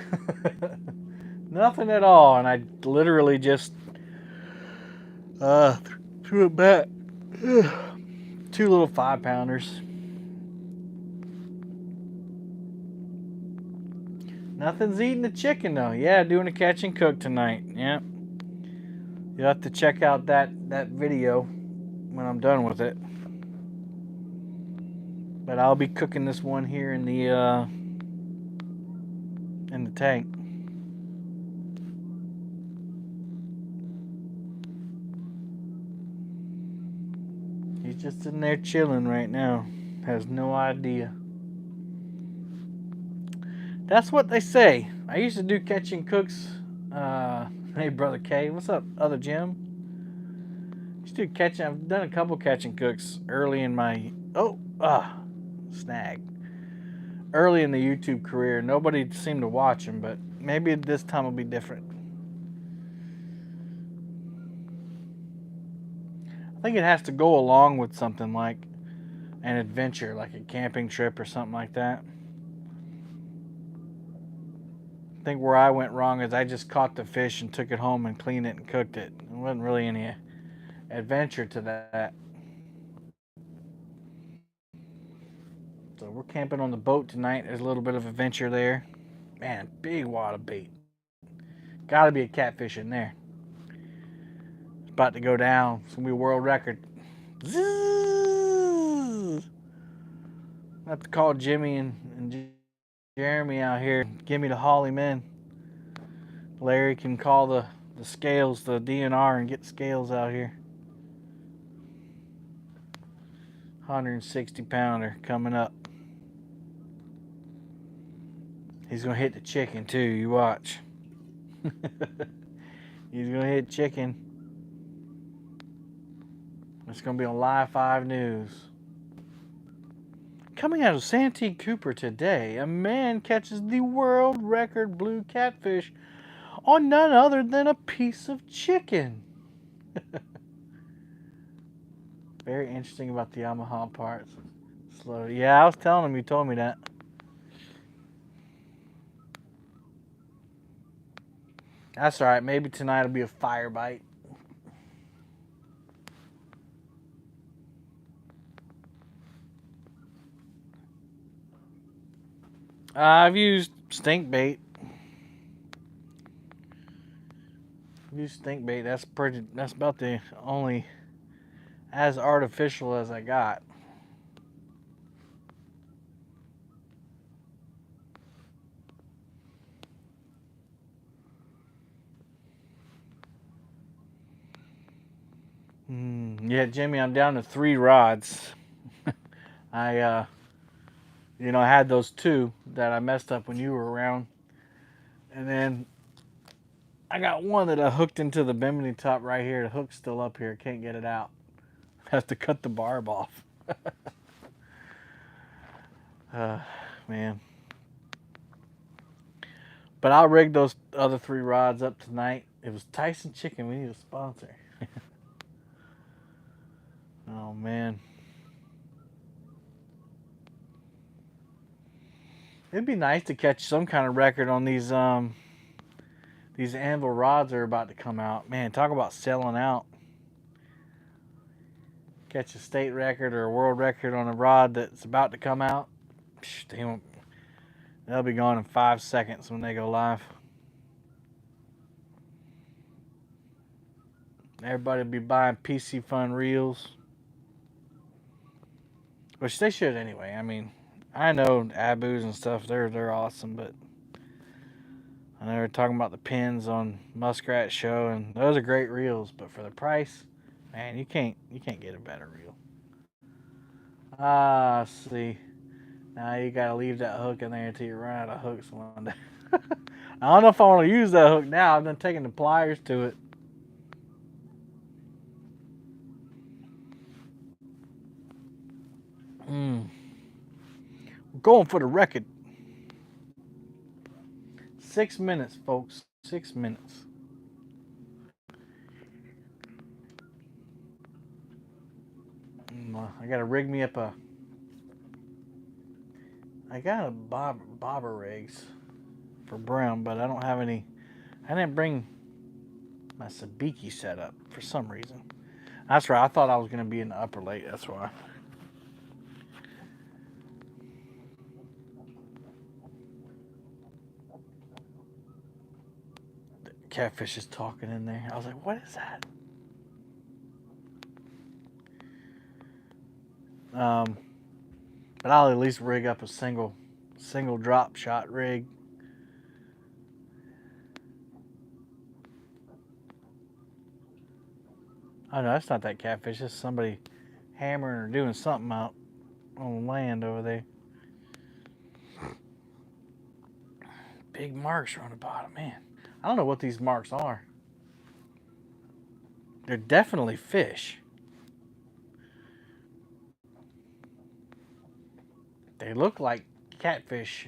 Nothing at all. And I literally just threw it back. Two little 5-pounders. Nothing's eating the chicken though. Yeah, doing a catch and cook tonight. Yeah. You'll have to check out that video when I'm done with it. But I'll be cooking this one here in the tank. He's just in there chilling right now. Has no idea. That's what they say. I used to do catch and cooks. Hey, Brother K. What's up, other Jim? Used to do catching. I've done a couple catch and cooks early in my... snag. Early in the YouTube career. Nobody seemed to watch them, but maybe this time will be different. I think it has to go along with something like an adventure, like a camping trip or something like that. I think where I went wrong is I just caught the fish and took it home and cleaned it and cooked it. There wasn't really any adventure to that. So we're camping on the boat tonight. There's a little bit of adventure there. Man, big wad of bait. Gotta be a catfish in there. It's about to go down. It's gonna be a world record. Zzz! I have to call Jimmy and Jeremy out here. Give me the Holly men. Larry can call the scales, the DNR, and get scales out here. 160 pounder coming up. He's gonna hit the chicken too. You watch. He's gonna hit chicken. It's gonna be on Live 5 News. Coming out of Santee Cooper today, a man catches the world record blue catfish on none other than a piece of chicken. Very interesting about the Yamaha parts. Slow. Yeah, I was telling him. You told me that. That's alright. Maybe tonight will be a fire bite. I've used stink bait. That's about the only as artificial as I got. Yeah, Jimmy, I'm down to 3 rods. I had those 2 that I messed up when you were around. And then I got one that I hooked into the bimini top right here. The hook's still up here. Can't get it out. Have to cut the barb off. Man. But I'll rig those other 3 rods up tonight. It was Tyson Chicken. We need a sponsor. Oh, man. It'd be nice to catch some kind of record on these anvil rods that are about to come out. Man, talk about selling out. Catch a state record or a world record on a rod that's about to come out. They'll be gone in 5 seconds when they go live. Everybody will be buying PC Fun reels. Which they should anyway. I mean, I know Abus and stuff, they're awesome, but And they were talking about the pins on Muskrat Show, and those are great reels. But for the price, man, you can't get a better reel. Ah, see. Now you gotta leave that hook in there until you run out of hooks one day. I don't know if I want to use that hook now. I've been taking the pliers to it. We're going for the record. 6 minutes, folks. 6 minutes. I gotta rig me up a. I got a bobber rigs for brown, but I don't have any. I didn't bring my sabiki setup for some reason. That's right. I thought I was gonna be in the upper lake. That's why. The catfish is talking in there. I was like, what is that? But I'll at least rig up a single drop shot rig. Oh no, that's not that catfish. It's somebody hammering or doing something out on land over there. Big marks are on the bottom, man. I don't know what these marks are. They're definitely fish. They look like catfish.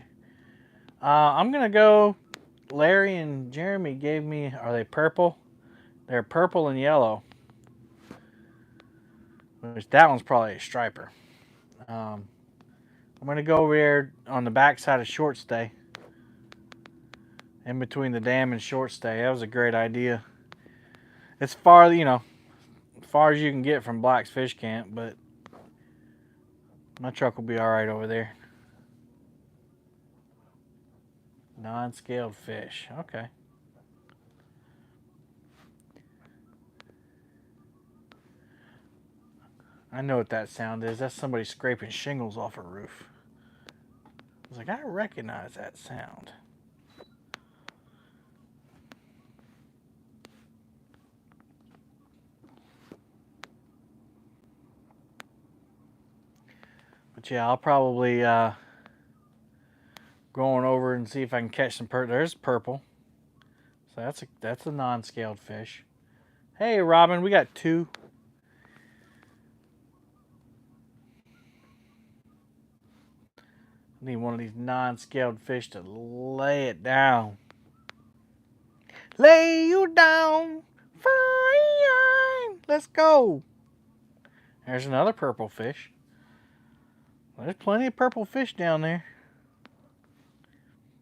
I'm gonna go. Larry and Jeremy gave me. Are they purple? They're purple and yellow. Which that one's probably a striper. I'm gonna go over there on the back side of Short Stay. In between the dam and Short Stay. That was a great idea. It's far, as far as you can get from Black's Fish Camp, but my truck will be alright over there. Non-scaled fish. Okay. I know what that sound is. That's somebody scraping shingles off a roof. I was like, I recognize that sound. But yeah, I'll probably going over and see if I can catch some purple. There's purple. So that's a non-scaled fish. Hey, Robin, we got 2. I need one of these non-scaled fish to lay it down. Lay you down, fine. Let's go. There's another purple fish. There's plenty of purple fish down there.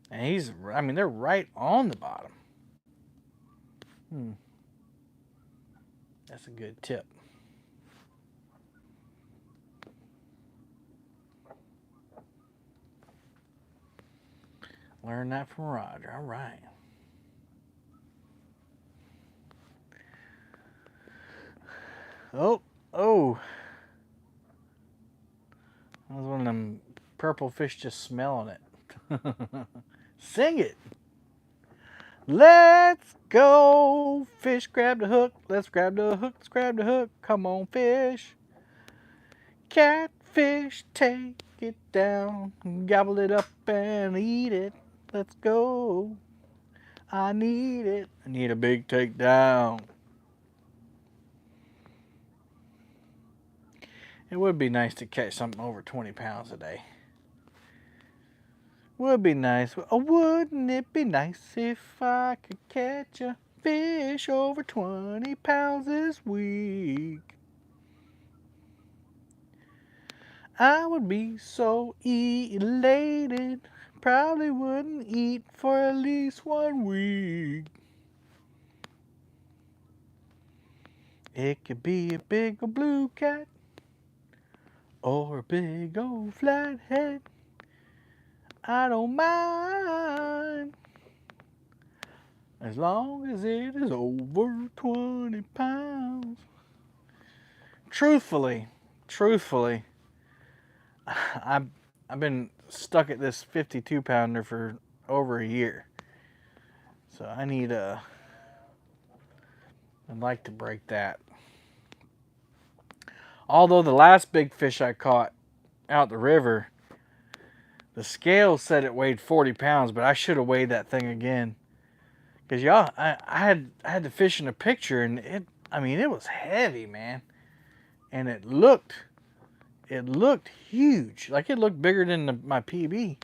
And they're right on the bottom. That's a good tip. Learn that from Roger. All right. Oh. That was one of them purple fish just smelling it. Sing it. Let's go. Fish, grab the hook. Let's grab the hook. Let's grab the hook. Come on, fish. Catfish, take it down. Gobble it up and eat it. Let's go. I need it. I need a big takedown. It would be nice to catch something over 20 pounds a day. Would be nice. Oh, wouldn't it be nice if I could catch a fish over 20 pounds this week? I would be so elated. Probably wouldn't eat for at least 1 week. It could be a big old blue cat or a big old flathead. I don't mind as long as it is over 20 pounds. Truthfully, I've been stuck at this 52 pounder for over a year. So I need I'd like to break that. Although the last big fish I caught out the river, the scale said it weighed 40 pounds, but I should have weighed that thing again. Cause y'all, I had the fish in a picture, and it was heavy, man, and it looked huge, like it looked bigger than my PB.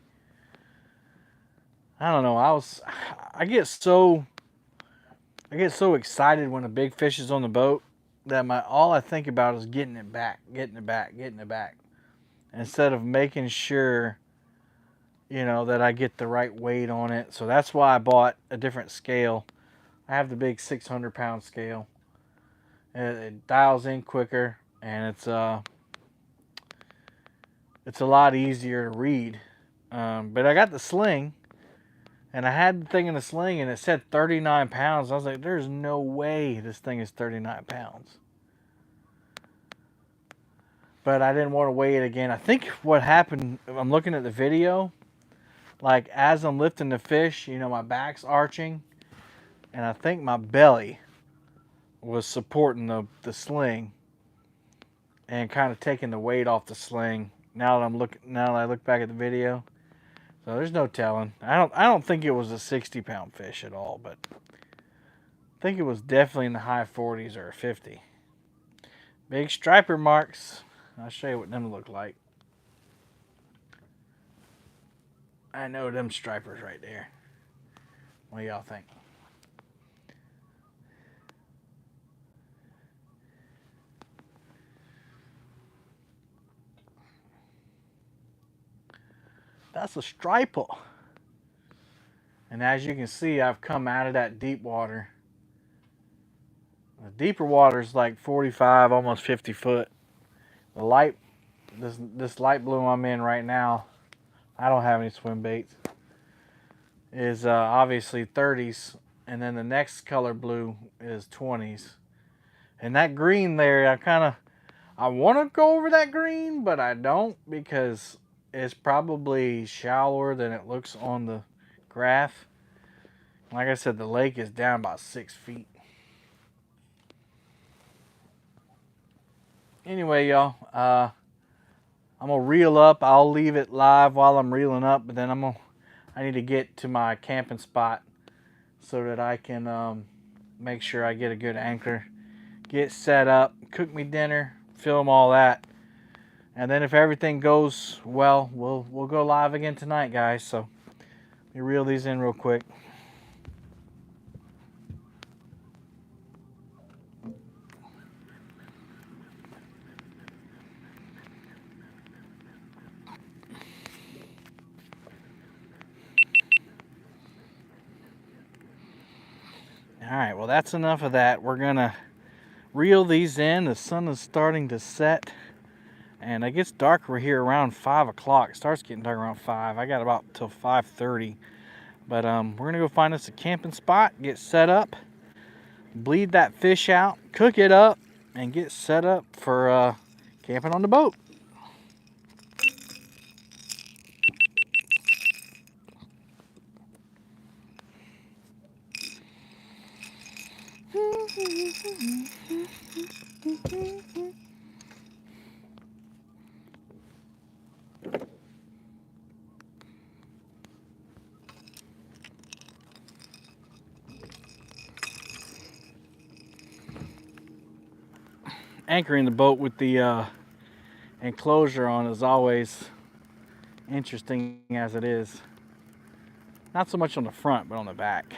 I don't know. I get so excited when a big fish is on the boat that all I think about is getting it back, instead of making sure, that I get the right weight on it. So that's why I bought a different scale. I have the big 600-pound scale. It dials in quicker, and it's a lot easier to read. But I got the sling, and I had the thing in the sling, and it said 39 pounds. I was like, there's no way this thing is 39 pounds. But I didn't want to weigh it again. I think what happened, I'm looking at the video, like as I'm lifting the fish, my back's arching, and I think my belly was supporting the sling and kind of taking the weight off the sling. Now that I look back at the video, so there's no telling. I don't think it was a 60-pound fish at all, but I think it was definitely in the high 40s or 50. Big striper marks. I'll show you what them look like. I know them stripers right there. What do y'all think? That's a striper. And as you can see, I've come out of that deep water. The deeper water is like 45, almost 50 foot. The light, this light blue I'm in right now, I don't have any swim baits, is obviously 30s. And then the next color blue is 20s. And that green there, I want to go over that green, but I don't, because it's probably shallower than it looks on the graph. Like I said, the lake is down about 6 feet. Anyway, y'all, I'm gonna reel up. I'll leave it live while I'm reeling up, but then I need to get to my camping spot so that I can make sure I get a good anchor, get set up, cook me dinner, film all that, and then if everything goes well, we'll go live again tonight, guys. So let me reel these in real quick. Alright, well, that's enough of that. We're gonna reel these in. The sun is starting to set, and it gets darker here around 5 o'clock. It starts getting dark around 5. I got about till 5:30. But we're gonna go find us a camping spot, get set up, bleed that fish out, cook it up, and get set up for camping on the boat. Anchoring the boat with the enclosure on is always interesting as it is. Not so much on the front, but on the back.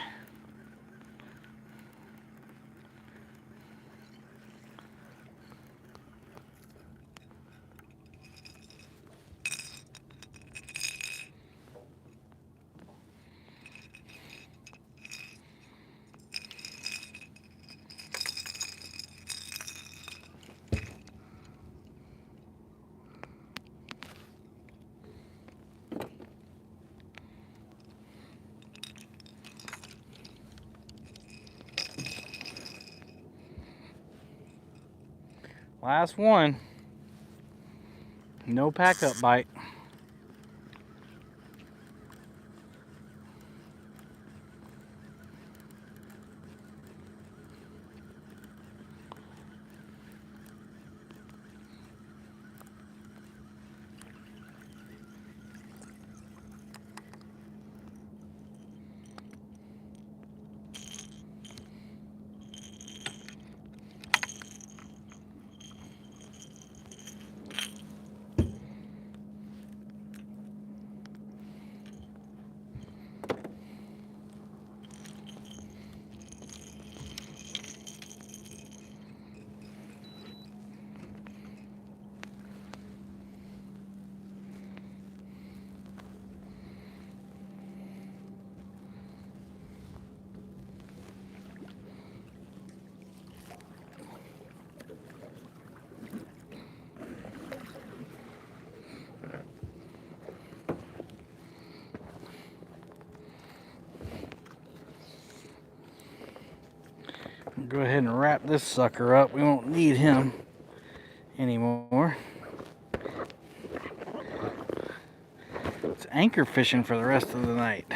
Last one. No pack up bite. Go ahead and wrap this sucker up. We won't need him anymore. It's anchor fishing for the rest of the night.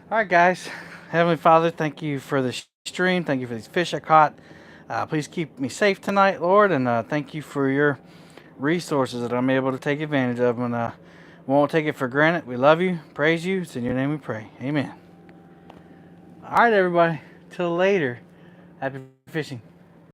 Alright guys, Heavenly Father, thank you for the stream. Thank you for these fish I caught. Please keep me safe tonight, Lord, and thank you for your resources that I'm able to take advantage of, and we won't take it for granted. We love you, praise you. It's in your name we pray. Amen. Alright everybody, till later. Happy fishing.